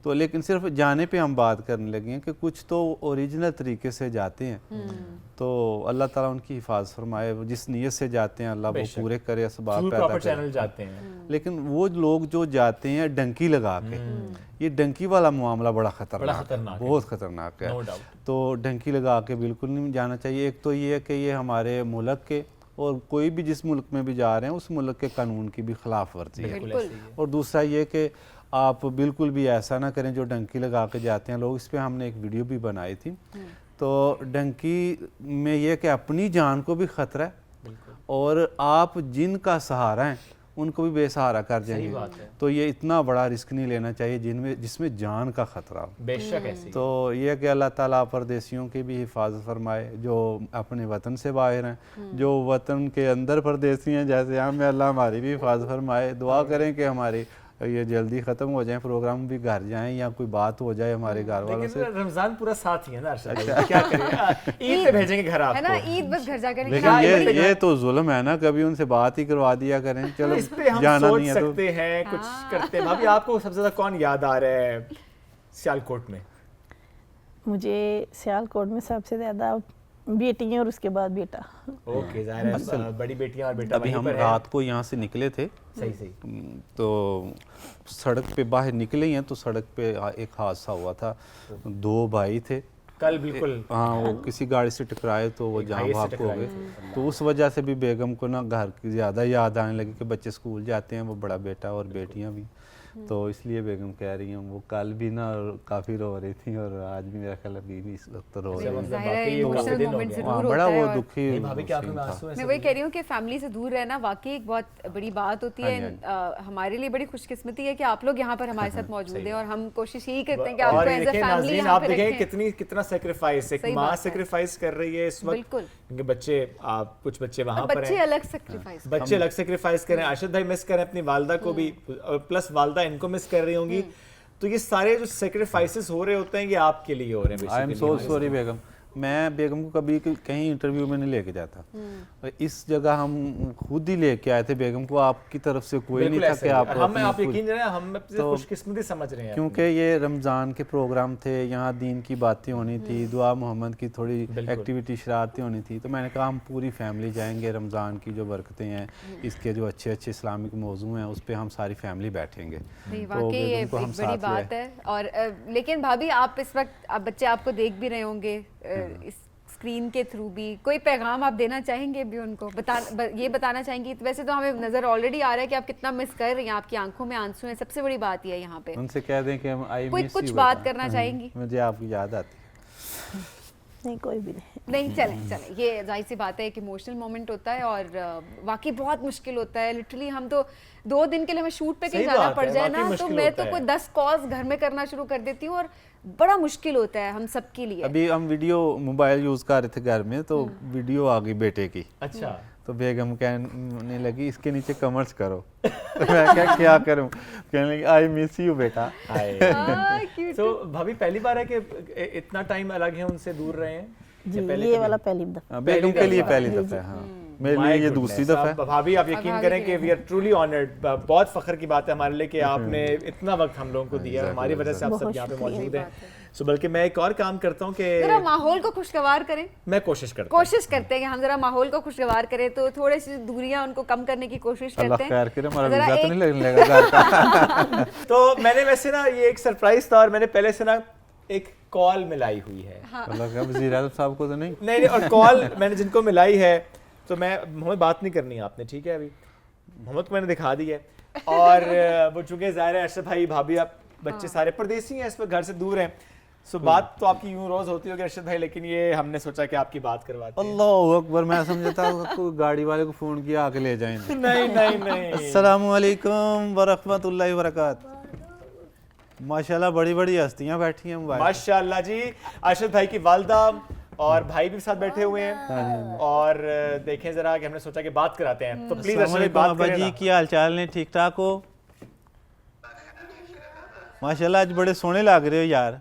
तो लेकिन सिर्फ जाने पे हम बात करने लगे हैं कि कुछ तो ओरिजिनल तरीके से जाते हैं, तो अल्लाह ताला उनकी हिफाजत फरमाए। जिस नीयत से जाते हैं अल्लाह वो पूरे करे, असबाब पैदा करे। जाते हैं, लेकिन वो लोग जो जाते हैं डंकी लगा के, ये डंकी वाला मामला बड़ा खतरनाक है, बहुत खतरनाक है। तो डंकी लगा के बिल्कुल नहीं जाना चाहिए। एक तो ये है कि ये हमारे मुल्क के, और कोई भी जिस मुल्क में भी जा रहे हैं उस मुल्क के कानून की भी खिलाफ वर्जी है। और दूसरा ये कि आप बिल्कुल भी ऐसा ना करें जो डंकी लगा के जाते हैं लोग। इस पर हमने एक वीडियो भी बनाई थी। तो डंकी में ये कि अपनी जान को भी ख़तरा है, और आप जिनका सहारा हैं उनको भी बेसहारा कर जाएंगे। तो ये इतना बड़ा रिस्क नहीं लेना चाहिए जिसमें जान का ख़तरा हो। बेशक ऐसे। तो ये कि अल्लाह ताला परदेसियों की भी हिफाजत फरमाए जो अपने वतन से बाहर हैं, जो वतन के अंदर परदेसी हैं जैसे हम, अल्लाह हमारी भी हिफाजत फरमाए। दुआ करें कि हमारी ये जल्दी ख़त्म हो जाए, प्रोग्राम भी घर जाएं, या कोई बात हो जाए हमारे घर वालों से। रमजान पूरा साथ ही है ना अर्शद, क्या करें, ईद पे भेजेंगे घर आपको, है ना, ईद बस घर जाकर। लेकिन ये तो जुल्म है ना, कभी उनसे बात ही करवा दिया करें। चलो इस पे हम जाना सोच नहीं है सकते हैं, कुछ करते हैं। भाभी आपको सबसे ज्यादा कौन याद आ रहा है सियालकोट में? मुझे सियालकोट में सबसे ज़्यादा बेटी और उसके बाद बेटा। ओके, ज़ाहिर है बड़ी बेटियां और बेटा। अभी हम रात को यहाँ से निकले थे, सही तो सड़क पे बाहर निकले हैं तो सड़क पे एक हादसा हुआ था। 2 भाई थे कल, बिल्कुल। हाँ, वो किसी गाड़ी से टकराए तो वो जहाँ भाग हो गए। तो उस वजह से भी बेगम को ना घर की ज़्यादा याद आने लगी कि बच्चे स्कूल जाते हैं, वो बड़ा बेटा और बेटियाँ भी। तो इसलिए बेगम कह रही हैं, वो कल भी ना काफ़ी रो रही थी, और आज भी मेरा ख्याल अभी भी इस वक्त रो रही है। बड़ा वो दुखी। मैं वही कह रही हूँ कि फैमिली से दूर रहना वाकई एक बहुत बड़ी बात होती है। हमारे लिए बड़ी खुशकिस्मती है कि आप लोग यहाँ पर हमारे साथ मौजूद हैं, और हम कोशिश यही करते हैं कि आपको एज अ फैमिली यहाँ पे रखें। कितना सैक्रिफाइस, एक माँ सैक्रिफाइस कर रही है इस वक्त, क्योंकि बच्चे, आप कुछ बच्चे वहाँ पर हैं, बच्चे अलग सैक्रिफाइस कर रहे हैं। अर्शद भाई मिस कर रहे हैं अपनी वालदा को भी, प्लस वालदा इनको मिस कर रही होंगी। तो ये सारे जो सैक्रिफाइसेस हो रहे होते हैं ये आपके लिए हो रहे हैं। आई एम सो सॉरी बेगम, मैं बेगम को कभी कहीं इंटरव्यू में नहीं लेके जाता। इस जगह हम खुद ही लेके आए थे बेगम को, आपकी तरफ से कोई नहीं था कि आप यकीन जाने हम खुशकिस्मती समझ रहे हैं, क्योंकि ये रमज़ान के प्रोग्राम थे, यहाँ दीन की बातें होनी थी, दुआ मोहम्मद की थोड़ी एक्टिविटी शरारतें होनी थी। तो मैंने कहा हम पूरी फैमिली जाएंगे, रमज़ान की जो बरकतें हैं, इसके जो अच्छे अच्छे इस्लामिक मौजू हैं उस पर हम सारी फैमिली बैठेंगे। वाकई ये एक बड़ी बात है। और लेकिन भाभी आप इस वक्त बच्चे आपको देख भी रहे होंगे इस स्क्रीन के थ्रू भी, कोई पैगाम आप देना चाहेंगे भी उनको? ये बताना चाहेंगे? वैसे तो हमें नजर ऑलरेडी आ रहा है कि आप कितना मिस कर रही हैं, आपकी आंखों में आंसू हैं, सबसे बड़ी बात ये है यहाँ पे। उनसे कह दें कि हम कोई कुछ बात करना चाहेंगी? मुझे आपकी याद आती है। नहीं, कोई भी नहीं। चले ये जाहिर सी बात है, एक इमोशनल मोमेंट होता है, और वाकई बहुत मुश्किल होता है। लिटरली हम तो 2 दिन के लिए हमें शूट पे कहीं जाना पड़ जाए ना, तो मैं तो कोई 10 कॉल्स घर में करना शुरू कर देती हूँ, और बड़ा मुश्किल होता है हम सबके लिए। अभी हम वीडियो मोबाइल यूज कर रहे थे घर में, तो वीडियो आ गई बेटे की। अच्छा। तो बेगम कहने लगी इसके नीचे कमेंट्स करो। मैं क्या करूं? कहने लगी आई मिस यू बेटा। तो भाभी पहली बार है कि इतना टाइम अलग है उनसे दूर रहे हैं? जी ये वाला पहली दफा। बेगम के लिए पहली दफा है, हाँ मेरे लिए ये दूसरी दफा है। भाभी आप यकीन करें कि वी आर ट्रूली ऑनर्ड, बहुत फख्र की बात है हमारे लिए कि आपने इतना वक्त हम लोगों को दिया, हमारी वजह से आप सब यहाँ पे मौजूद हैं। सो बल्कि मैं एक और काम करता हूँ कि जरा माहौल को खुशगवार करें। मैं कोशिश करता हूँ कि हम जरा माहौल को खुशगवार करें, तो थोड़ी सी दूरियां उनको कम करने की कोशिश अल्लाह करते खैर हैं। करे, हमारा वीज़ा तो नहीं लगने लगा घर का। तो मैंने वैसे ना ये एक सरप्राइज था और मैंने पहले से ना एक कॉल मिलाई हुई है। अल्लाह का वज़ीर आज़म साहब को तो नहीं। नहीं और कॉल मैंने जिनको मिलाई है तो मैं हमें बात नहीं करनी है आपने, ठीक है? अभी मोहम्मद को मैंने दिखा दी है और वो चूंकि ज़ाहिर है अरशद भाई भाभी आप बच्चे सारे परदेसी हैं, इस वक्त घर से दूर हैं, सो बात तो आपकी यूं रोज होती होगी अरशद भाई, लेकिन ये हमने सोचा कि आपकी बात करवाते हैं। अल्लाह अकबर, मैं समझता कोई गाड़ी वाले को फोन किया आके ले जाएंगे। नहीं अस्सलामु अलैकुम व रहमतुल्लाहि व बरकात। माशाल्लाह बड़ी बड़ी हस्तियां बैठी हैं मोबाइल। माशाल्लाह जी, अरशद भाई की वालदा और भाई भी साथ बैठे हुए हैं और देखें जरा कि हमने सोचा कि बात कराते हैं, तो प्लीज अरशद भाई बात करें जी ना। की हाल चाल ने? ठीक ठाक हो? माशाल्लाह आज बड़े सोहने लग रहे हो यार।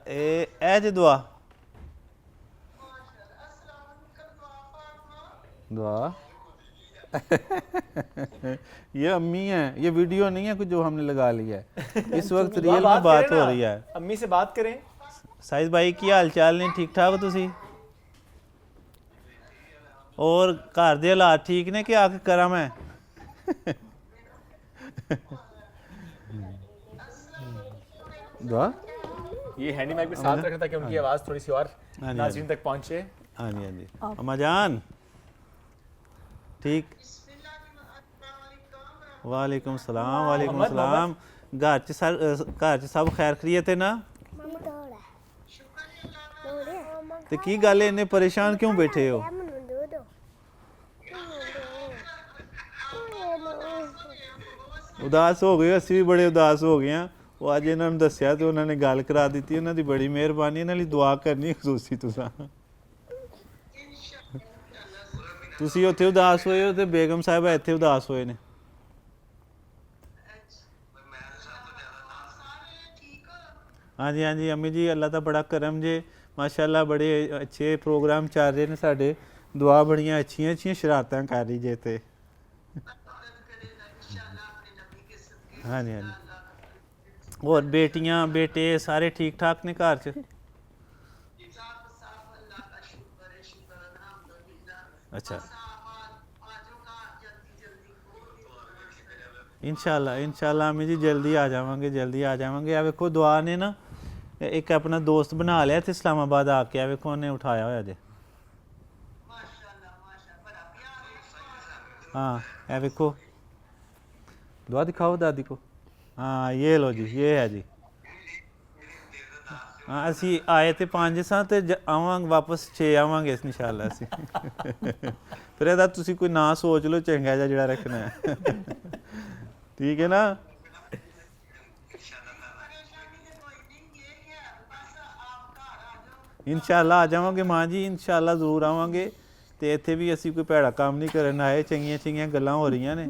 ए जी दुआ दुआ ये अम्मी है, ये वीडियो नहीं है कुछ जो हमने लगा लिया है, इस वक्त रियल में बात हो रही है। अम्मी से बात करें। साइज भाई की हाल चाल ने? ठीक ठाक हो तुसी? और घर दे हालात ठीक ने कि आके करा मैं? दुआ ये हैंडी माइक भी साथ रखा था कि उनकी आवाज थोड़ी सी और नाज़रीन तक पहुंचे। हाँ जी हाँ जी। अम्मा जान ठीक? वालेकुम सलाम। वालेकुम सलाम। घर च सब खैर खरीयत है ना? तो की गल है, इन्ने परेशान क्यों बैठे हो? उदास हो गए? असी भी बड़े उदास हो गए हैं। वो अज इन्होंने दसिया तो उन्होंने गल करा दी, उन्होंने बड़ी मेहरबानी, इन्होंने दुआ करनी खसूसी। तुसी उत्थे उदास होए हो ते बेगम साहिबा इत्थे उदास होए ने। हाँ जी हाँ जी अम्मी जी, अल्लाह का बड़ा करम जे, माशाल्लाह बड़े अच्छे प्रोग्राम चल रहे हैं साडे, दुआ बड़ियां अच्छियां अच्छियां शरारतां कर रही जे ते। हाँ जी हाँ जी। और बेटियां बेटे सारे ठीक ठाक ने घर च? अच्छा इंशाल्लाह इंशाल्लाह अम्मी जी जल्दी आ जावांगे, जल्दी आ जावांगे। आ वेखो दुआ ने ना एक अपना दोस्त बना लिया थे इस्लामाबाद आके, आ वेखो उन्हें उठाया होया जे। हाँ ए वेखो, दुआ दिखाओ दादी को। हाँ ये लो जी, ये है जी। हाँ असी आए थे 5 सां ते आवांगे वापस 6 आवांगे इंशाल्लाह असी। फिर ਇਹਦਾ ਤੁਸੀਂ कोई ना सोच लो चंगा ਜਿਹਾ ਜਿਹੜਾ रखना है। ठीक है ना? इंशाल्लाह आ जावांगे माँ जी, इंशाल्लाह जरूर आवांगे। ते इत्थे भी असी कोई भैड़ा काम नहीं करन आए, चंगियां चंगियां गल्लां हो रही ने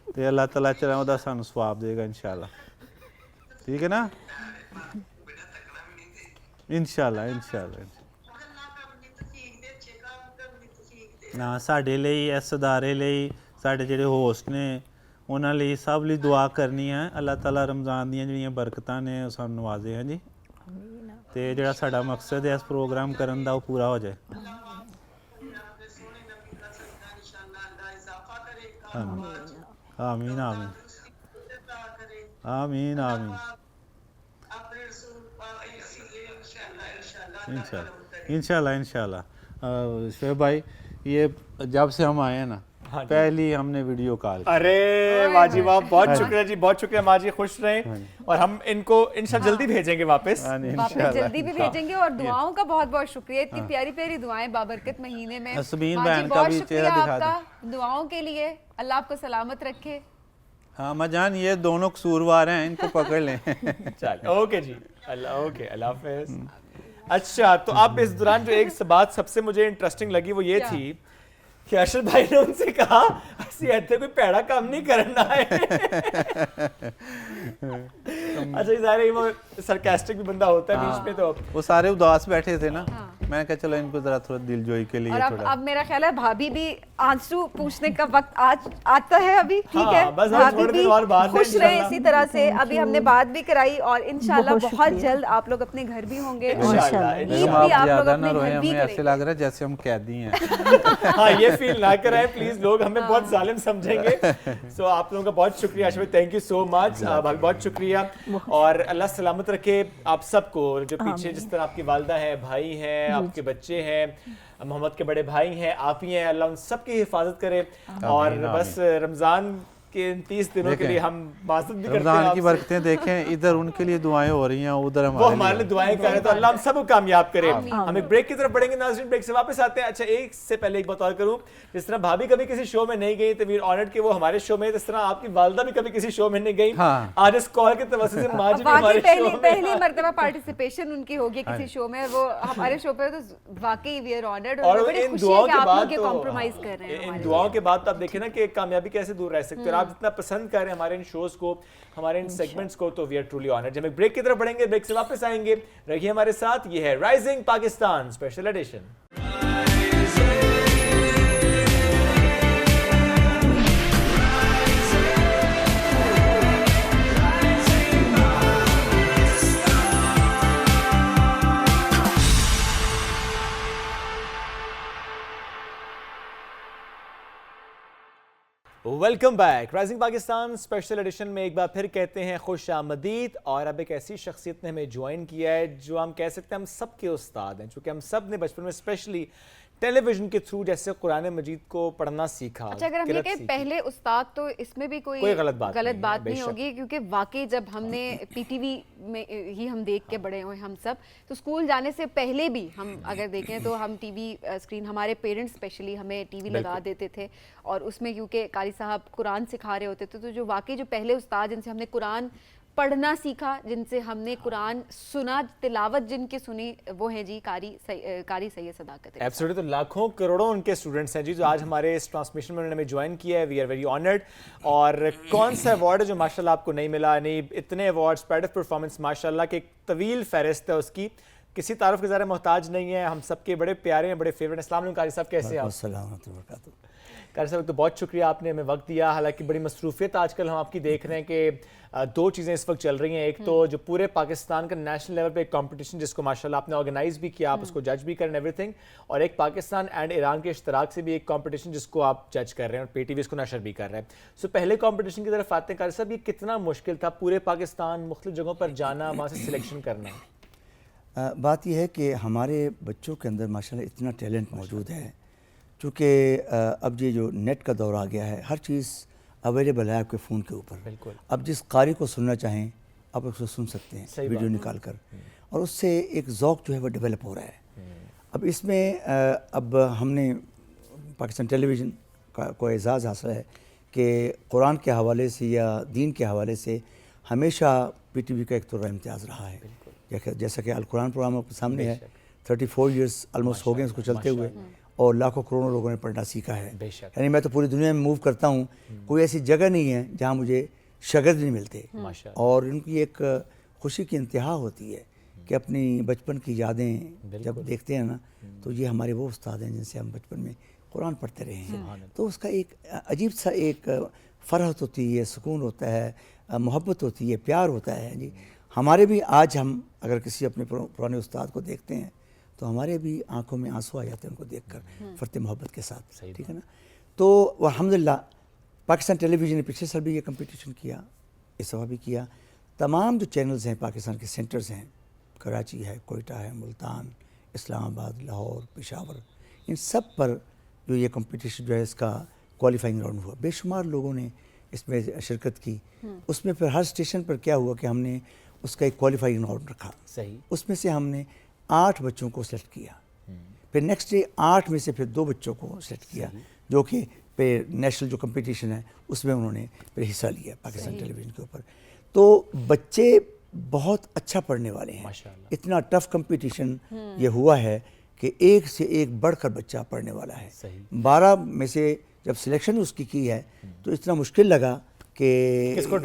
ते अल्लाह ताला चला ओदा सानू सवाब देगा इंशाल्लाह। ठीक है ना? इंशाल्लाह इंशाल्लाह। ना साडे ਲਈ इस अदारे ਲਈ साडे ਜਿਹੜੇ ਹੋਸਟ ਨੇ ਉਹਨਾਂ ਲਈ ਸਭ ਲਈ ਦੁਆ ਕਰਨੀ ਹੈ। ਅੱਲਾਹ ਤਾਲਾ ਰਮਜ਼ਾਨ ਦੀਆਂ ਜਿਹੜੀਆਂ ਬਰਕਤਾਂ ਨੇ ਉਹ ਸਾਨੂੰ ਨਵਾਜ਼ੇ ਹੈ ਜੀ, ਤੇ ਜਿਹੜਾ ਸਾਡਾ ਮਕਸਦ ਹੈ ਇਸ ਪ੍ਰੋਗਰਾਮ ਕਰਨ ਦਾ ਉਹ ਪੂਰਾ ਹੋ ਜਾਏ। ਆਮੀਨ ਆਮੀਨ आमीन आमीन इंशाल्लाह इंशाल्लाह इंशाल्लाह। शोएब भाई ये जब से हम आए हैं ना पहली हमने वीडियो कॉल। अरे वाह जी वाह, बहुत शुक्रिया जी, बहुत शुक्रिया माँ जी, खुश रहें। और हम इनको इंशाल्लाह जल्दी भेजेंगे वापस जल्दी भी भेजेंगे। और दुआओं का बहुत बहुत शुक्रिया, इतनी प्यारी प्यारी दुआएं बाबरकत महीने में। असमीन बहन का भी चेहरा दिखा दो दुआओं के लिए, अल्लाह आपको सलामत रखे। हाँ माँ जान ये दोनों कसूरवार हैं, इनको पकड़ लें। चल ओके जी, अल्लाह ओके, अल्लाह हाफिज़। अच्छा, तो अब इस दौरान जो एक बात सबसे मुझे इंटरेस्टिंग लगी वो ये थी कि अरशद भाई ने उनसे कहा ऐसे ऐसे कोई पैड़ा काम नहीं करना है। अच्छा, ज़ाहिर है वो सरकास्टिक भी बंदा होता है बीच में, तो वो सारे उदास बैठे थे ना, मैंने कहा चलो इनको जरा थोड़ा दिलजोई के लिए और थोड़ा। अब मेरा ख्याल है भाभी भी आंसू पूछने का वक्त आज आता है अभी, ठीक हाँ, है, बस हम भाभी थोड़े दिन भी और बाद में खुश रहे इंशाल्लाह। इसी तरह से। अभी हमने बात भी कराई और इंशाल्लाह बहुत बहुत शुक्रिया। जल्द आप लोग अपने घर भी होंगे। इंशाल्लाह, ईद मैडम, भी आप आप लोग ज्यादा अपने ना रोए, घर भी हमें ऐसे करेंगे। लग रहा है जैसे हम कैदी हैं। हाँ, ये फील ना कराएं प्लीज, लोग हमें बहुत जालिम समझेंगे। सो आप लोगों का बहुत शुक्रिया आशा, थैंक यू सो मच भाभी, बहुत शुक्रिया। और अल्लाह सलामत रखे आप सबको, जो पीछे जिस तरह आपकी वालदा है, भाई हैं, आपके बच्चे हैं, मोहम्मद के बड़े भाई हैं, आप ही हैं, अल्लाह उन सब की हिफाजत करे। और बस रमज़ान के 30 दिनों के लिए हम माज़रत भी करते हैं रमजान की आपसे। बरकतें देखें, इधर उनके लिए दुआएं हो रही हैं, उधर वो हमारे लिए दुआएं कर रहे हैं, तो अल्लाह हम सबको कामयाब करे। हम एक ब्रेक की तरफ बढ़ेंगे नाज़रीन, ब्रेक से वापस आते हैं। अच्छा, एक से पहले एक बात और करूं, जिस तरह भाभी कभी किसी शो में नहीं गई तो वी आर ऑनर्ड कि वो हमारे शो में, जिस तरह आपकी वालदा भी कभी किसी शो में नहीं गई, हाँ। आज इस कॉल के तवज्जुह से माँ जी भी वाकई हमारे पहली शो में पहली मर्तबा पार्टिसिपेशन उनकी होगी किसी शो में, और वो हमारे शो पे, तो वाकई वी आर ऑनर्ड और और बड़ी इन खुशी है दुआओं कि के आप बाद लोग ये तो कॉम्प्रोमाइज कर रहे हैं इन हमारे दुआओं लिए। के बाद तो आप देखें ना कि कामयाबी कैसे दूर रह सकते हैं। और आप जितना पसंद कर रहे हैं हमारे इन शोज को, हमारे इन सेगमेंट्स को, तो वी आर ट्रूली ऑनर्ड। जब हम ब्रेक की तरफ बढ़ेंगे, ब्रेक से वापस आएंगे, रहिए हमारे साथ। ये है rising Pakistan special edition. Welcome back. Rising Pakistan special edition में एक बार फिर कहते हैं खुश आमदीद। और अब एक ऐसी शख्सियत ने हमें ज्वाइन किया है जो हम कह सकते हैं हम सब के उस्ताद हैं, चूँकि हम सब ने बचपन में स्पेशली टेलीविजन के थ्रू जैसे कुरान मजीद को पढ़ना सीखा। अच्छा, अगर हम ये किरत कहें सीखी। पहले उस्ताद, तो इसमें भी कोई गलत बात नहीं है, नहीं बेशक। होगी, क्योंकि वाकई जब हमने पीटीवी में ही हम देख के बड़े हुए हम सब, तो स्कूल जाने से पहले भी हम अगर देखें तो हम टीवी स्क्रीन, हमारे पेरेंट्स स्पेशली हमें टीवी लगा देते थे, और उसमें क्योंकि कारी साहब कुरान सिखा रहे होते थे, तो जो वाकई जो पहले उस्ताद जिनसे हमने कुरान पढ़ना सीखा, जिनसे हमने कुरान सुना, तिलावत जिनकी सुनी, वो हैं जी कारी सैयद सदाकत अली। एब्सोल्युटली, तो लाखों करोड़ों उनके स्टूडेंट्स हैं जी जो आज हमारे इस ट्रांसमिशन में उन्होंने ज्वाइन किया है। We are very honoured. और कौन सा अवार्ड है जो माशाल्लाह आपको नहीं मिला? नहीं, इतने अवार्ड्स, प्राइड ऑफ परफॉर्मेंस माशाल्लाह की एक तवील फहरिस्त है उसकी, किसी तारुफ के ज़रा मोहताज नहीं है, हम सबके बड़े प्यारे हैं, बड़े फेवरेट। अस्सलाम वालेकुम कारी साहब, कैसे हैं आप? कारी साहब, तो बहुत शुक्रिया आपने हमें वक्त दिया। हालांकि बड़ी मसरूफियत आजकल हम आपकी देख रहे हैं कि दो चीज़ें इस वक्त चल रही हैं। एक तो जो पूरे पाकिस्तान का नेशनल लेवल पे एक कंपटीशन जिसको माशाल्लाह आपने ऑर्गेनाइज भी किया, आप उसको जज भी करें एवरीथिंग, और एक पाकिस्तान एंड ईरान के इश्तराक से भी एक कंपटीशन जिसको आप जज कर रहे हैं और पीटीवी इसको नशर भी कर रहे हैं। सो पहले कंपटीशन की तरफ आते हैं कारी साहब, ये कितना मुश्किल था पूरे पाकिस्तान मुख्तलिफ जगहों पर जाना, वहाँ से सिलेक्शन करना? बात यह है कि हमारे बच्चों के अंदर माशाल्लाह इतना टैलेंट मौजूद है, चूँकि अब ये जो नेट का दौर आ गया है, हर चीज़ अवेलेबल है आपके फ़ोन के ऊपर। बिल्कुल। अब जिस कारी को सुनना चाहें आप उसको सुन सकते हैं वीडियो निकाल कर, और उससे एक ज़ौक़ जो है वो डेवलप हो रहा है। अब इसमें अब हमने पाकिस्तान टेलीविज़न को एज़ाज़ हासिल है कि कुरान के हवाले से या दीन के हवाले से हमेशा पीटीवी का एक तो इम्तियाज़ रहा है। जैसा कि अल कुरान प्रोग्राम आपके सामने है, 34 ईयर्स ऑलमोस्ट हो गए उसको चलते हुए, और लाखों करोड़ों लोगों ने पढ़ना सीखा है। यानी मैं तो पूरी दुनिया में मूव करता हूँ, कोई ऐसी जगह नहीं है जहाँ मुझे शागिर्द नहीं मिलते, और उनकी एक खुशी की इंतहा होती है कि अपनी बचपन की यादें जब देखते हैं ना, तो ये हमारे वो उस्ताद हैं जिनसे हम बचपन में कुरान पढ़ते रहे हैं। तो उसका एक अजीब सा एक फ़रहत होती है, सुकून होता है, मोहब्बत होती है, प्यार होता है जी। हमारे भी आज हम अगर किसी अपने पुराने उस्ताद को देखते हैं तो हमारे भी आंखों में आंसू आ जाते हैं उनको देखकर, फरते मोहब्बत के साथ, ठीक है ना। तो अल्हम्दुलिल्लाह पाकिस्तान टेलीविज़न ने पिछले साल भी ये कंपटीशन किया, इस दफ़ा भी किया। तमाम जो चैनल्स हैं पाकिस्तान के सेंटर्स हैं, कराची है, कोयटा है, मुल्तान, इस्लामाबाद, लाहौर, पेशावर, इन सब पर जो ये कंपटीशन जो है इसका क्वालिफाइंग राउंड हुआ, बेशुमार लोगों ने इसमें शिरकत की। उसमें फिर हर स्टेशन पर क्या हुआ कि हमने उसका एक क्वालिफाइंग राउंड रखा। सही। उसमें से हमने 8 बच्चों को सिलेक्ट किया, फिर नेक्स्ट डे 8 में से फिर 2 बच्चों को सिलेक्ट किया, जो कि फिर नेशनल जो कंपटीशन है उसमें उन्होंने फिर हिस्सा लिया पाकिस्तान टेलीविज़न के ऊपर। तो बच्चे बहुत अच्छा पढ़ने वाले हैं। माशाअल्लाह। इतना टफ कंपटीशन ये हुआ है कि एक से एक बढ़कर बच्चा पढ़ने वाला है। सही। 12 में से जब सिलेक्शन उसकी की है तो इतना मुश्किल लगा कि किसको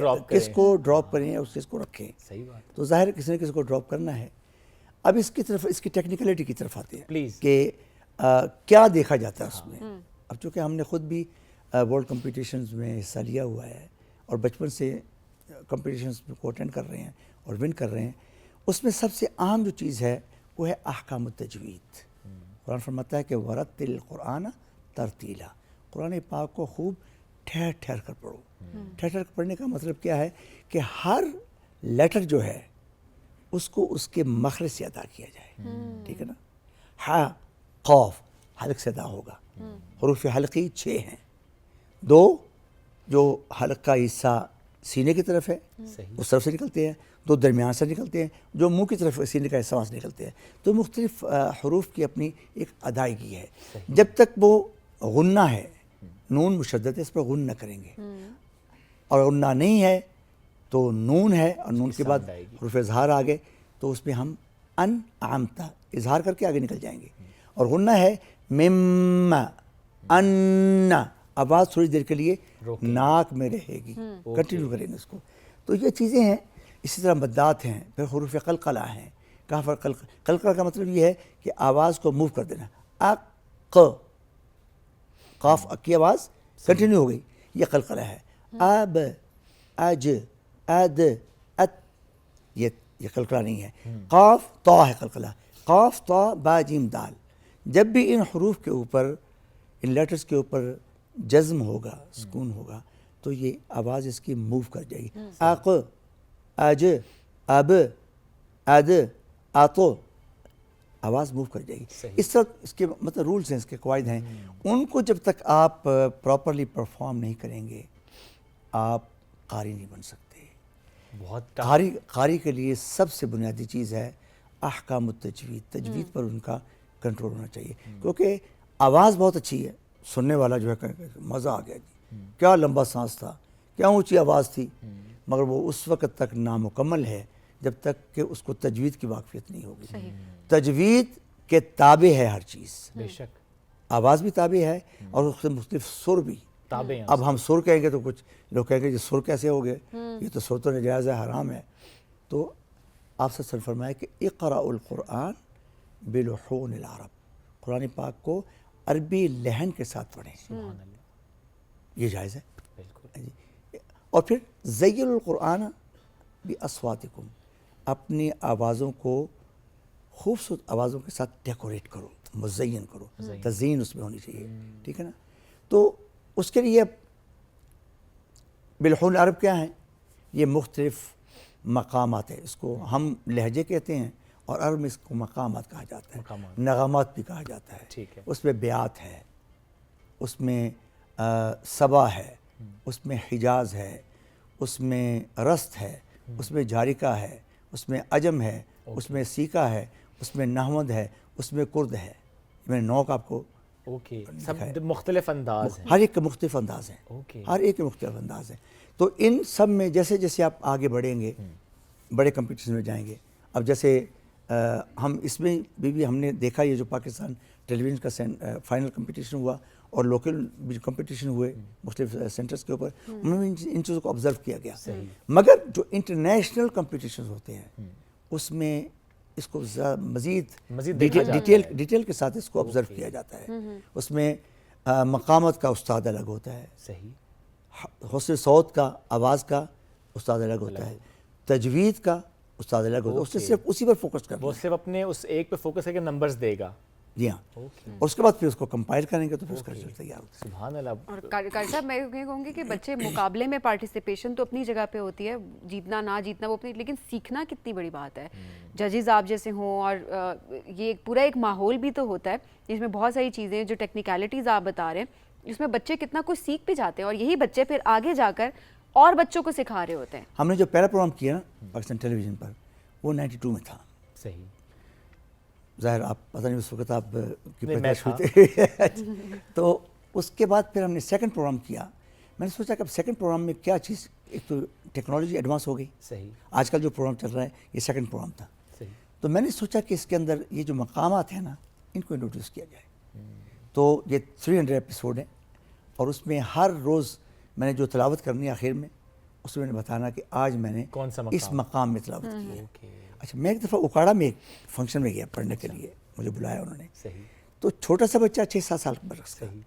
ड्रॉप करें और किसको रखें। सही बात। तो जाहिर है किसी न किसी को ड्रॉप करना है। अब इसकी तरफ, इसकी टेक्निकलिटी की तरफ आते हैं प्लीज़ कि क्या देखा जाता है उसमें। अब चूँकि हमने ख़ुद भी वर्ल्ड कॉम्पिटिशन्स में हिस्सा लिया हुआ है और बचपन से कॉम्पिटिशन्स को अटेंड कर रहे हैं और विन कर रहे हैं, उसमें सबसे आम जो चीज़ है वो है अहकाम तजवीद। कुरान फरमाता है कि वरत्तिल कुरान तरतीला, कुरान पाक को खूब ठहर ठहर कर पढ़ो। ठहर ठहर कर पढ़ने का मतलब क्या है कि हर लेटर जो है उसको उसके मखरज से अदा किया जाए। ठीक है ना। हा खौफ हल्क से अदा होगा। हरूफ हल्की 6 हैं, 2 जो हल्क का हिस्सा सीने की तरफ है उस तरफ से निकलते हैं, 2 दरमियान से निकलते हैं, जो मुंह की तरफ सीने का हिस्सा वहाँ से निकलते हैं। तो मुख्तलिफ हरूफ की अपनी एक अदायगी है। जब तक वो गुन्ना है, नून मुशद्दद है, इस पर गुन न करेंगे, और गुन्ना नहीं है तो नून है और नून के बाद हरूफ इजहार आ गए तो उसमें हम अन आमता इजहार करके आगे निकल जाएंगे। और गुन्ना है मिम्मा अन्ना, आवाज़ थोड़ी देर के लिए नाक में रहेगी, कंटिन्यू करेंगे उसको। तो ये चीज़ें हैं। इसी तरह मद्दात हैं, फिर हुरूफ कलकला हैं। कहाँ पर कलकला का मतलब ये है कि आवाज़ को मूव कर देना। काफ की आवाज़ कंटिन्यू हो गई, ये कलकला है। अब अज अद अत, ये कलकला नहीं है। काफ ता है कलकला, काफ ता बा जीम दाल। जब भी इन हरूफ के ऊपर, इन लेटर्स के ऊपर जज्म होगा, सुकून होगा, तो ये आवाज़ इसकी मूव कर जाएगी। आक अज अब अद आतो, आवाज़ मूव कर जाएगी। इस तरह इसके मतलब रूल्स हैं, इसके कवायद हैं। उनको जब तक आप प्रॉपरली परफॉर्म नहीं करेंगे आप कारी नहीं बन सकते। बहुत कारी के लिए सबसे बुनियादी चीज़ है अहकाम तजवीद। तजवीद पर उनका कंट्रोल होना चाहिए, क्योंकि आवाज़ बहुत अच्छी है, सुनने वाला जो है मज़ा आ गया जी, क्या लंबा सांस था, क्या ऊंची आवाज़ थी, मगर वो उस वक़्त तक नामुकम्मल है जब तक कि उसको तजवीद की वाक़फ़ियत नहीं होगी। तजवीद के ताबे है हर चीज़, बेशक आवाज़ भी ताबे है और उससे मुख्तलिफ सुर भी ताबे हैं। अब हम सुर कहेंगे तो कुछ लोग कहेंगे ये सुर कैसे हो गए, ये तो सुर तो नाजायज़ है, हराम है। तो आपसे सर फरमाया कि इक़राउल कुरान बिलुहूनिल अरब, कुरान पाक को अरबी लहन के साथ पढ़ें, ये जायज़ है बिल्कुल। और फिर ज़य्यिनुल कुरान बि अस्वातिकुम, अपनी आवाज़ों को खूबसूरत आवाज़ों के साथ डेकोरेट करो, मुज़य्यन करो, तज़यीन उसमें होनी चाहिए। ठीक है ना। तो उसके लिए बिलहुल अरब क्या है, ये मुख्तलिफ मकामात है, इसको हम लहजे कहते हैं और अरब में इसको मकामात कहा जाता है, नगामात भी कहा जाता है। ठीक है। उसमें ब्यात है, उसमें सबा है, उसमें हिजाज है, उसमें रस्त है, उसमें जारिका है, उसमें अजम है, उसमें सीका है, उसमें नहमद है, उसमें कुर्द है। मैंने 9 का आपको सब मुख्तलिफ अंदाज हैं, हर एक का मुख्तलिफ अंदाज है, हर एक के मुख्तलिफ अंदाज है। तो इन सब में जैसे जैसे आप आगे बढ़ेंगे, बड़े कंपटीशन में जाएंगे। अब जैसे हम इसमें भी हमने देखा, ये जो पाकिस्तान टेलीविज़न का फाइनल कंपटीशन हुआ और लोकल भी कंपटीशन हुए मुख्तलिफ सेंटर्स के ऊपर, उनमें इन चीज़ों को ऑब्ज़र्व किया गया। मगर जो इंटरनेशनल कंपटीशन होते हैं उसमें इसको मज़ीद डिटेल के साथ इसको ऑब्ज़र्व किया जाता है। उसमें मकामत का उस्ताद अलग होता है, सही, हुस्न सौत का, आवाज़ का उस्ताद अलग होता है, तजवीद का उस्ताद अलग होता है। उससे सिर्फ उसी पर फोकस करना, वो सिर्फ अपने उस एक पे फोकस करके नंबर्स देगा। जी हाँ। और उसके बाद फिर उसको कंपाइल करेंगे तो फिर उसका रिजल्ट तैयार होता है। सुभान अल्लाह। और कारी साहब, मैं ये कहूँगी कि बच्चे मुकाबले में पार्टिसिपेशन तो अपनी जगह पे होती है, जीतना ना जीतना वो अपनी, लेकिन सीखना कितनी बड़ी बात है। जजेस आप जैसे हों और ये पूरा एक माहौल भी तो होता है जिसमें बहुत सारी चीज़ें, जो टेक्निकलिटीज़ आप बता रहे हैं, इसमें बच्चे कितना कुछ सीख भी जाते हैं और यही बच्चे फिर आगे जाकर और बच्चों को सिखा रहे होते हैं। हमने जो पहला प्रोग्राम किया ना पाकिस्तान टेलीविज़न पर, वो 92 में था। सही, ज़ाहिर आप पता नहीं उस वक्त आप की पैदाइश हुई थी। तो उसके बाद फिर हमने सेकंड प्रोग्राम किया। मैंने सोचा कि अब सेकंड प्रोग्राम में क्या चीज़, एक तो टेक्नोलॉजी एडवांस हो गई, सही आजकल जो प्रोग्राम चल रहा है ये सेकंड प्रोग्राम था, सही तो मैंने सोचा कि इसके अंदर ये जो मकामात हैं ना इनको इंट्रोड्यूस किया जाए। तो ये 300 एपिसोड हैं और उसमें हर रोज़ मैंने जो तिलावत करनी है आखिर में उसमें मैंने बताना कि आज मैंने कौन सा इस मकाम में तिलावत की है। ओके अच्छा, मैं एक दफ़ा उकाड़ा में एक फंक्शन में गया पढ़ने के लिए, मुझे बुलाया उन्होंने, सही तो छोटा सा बच्चा 6-7 साल का बरस का, सही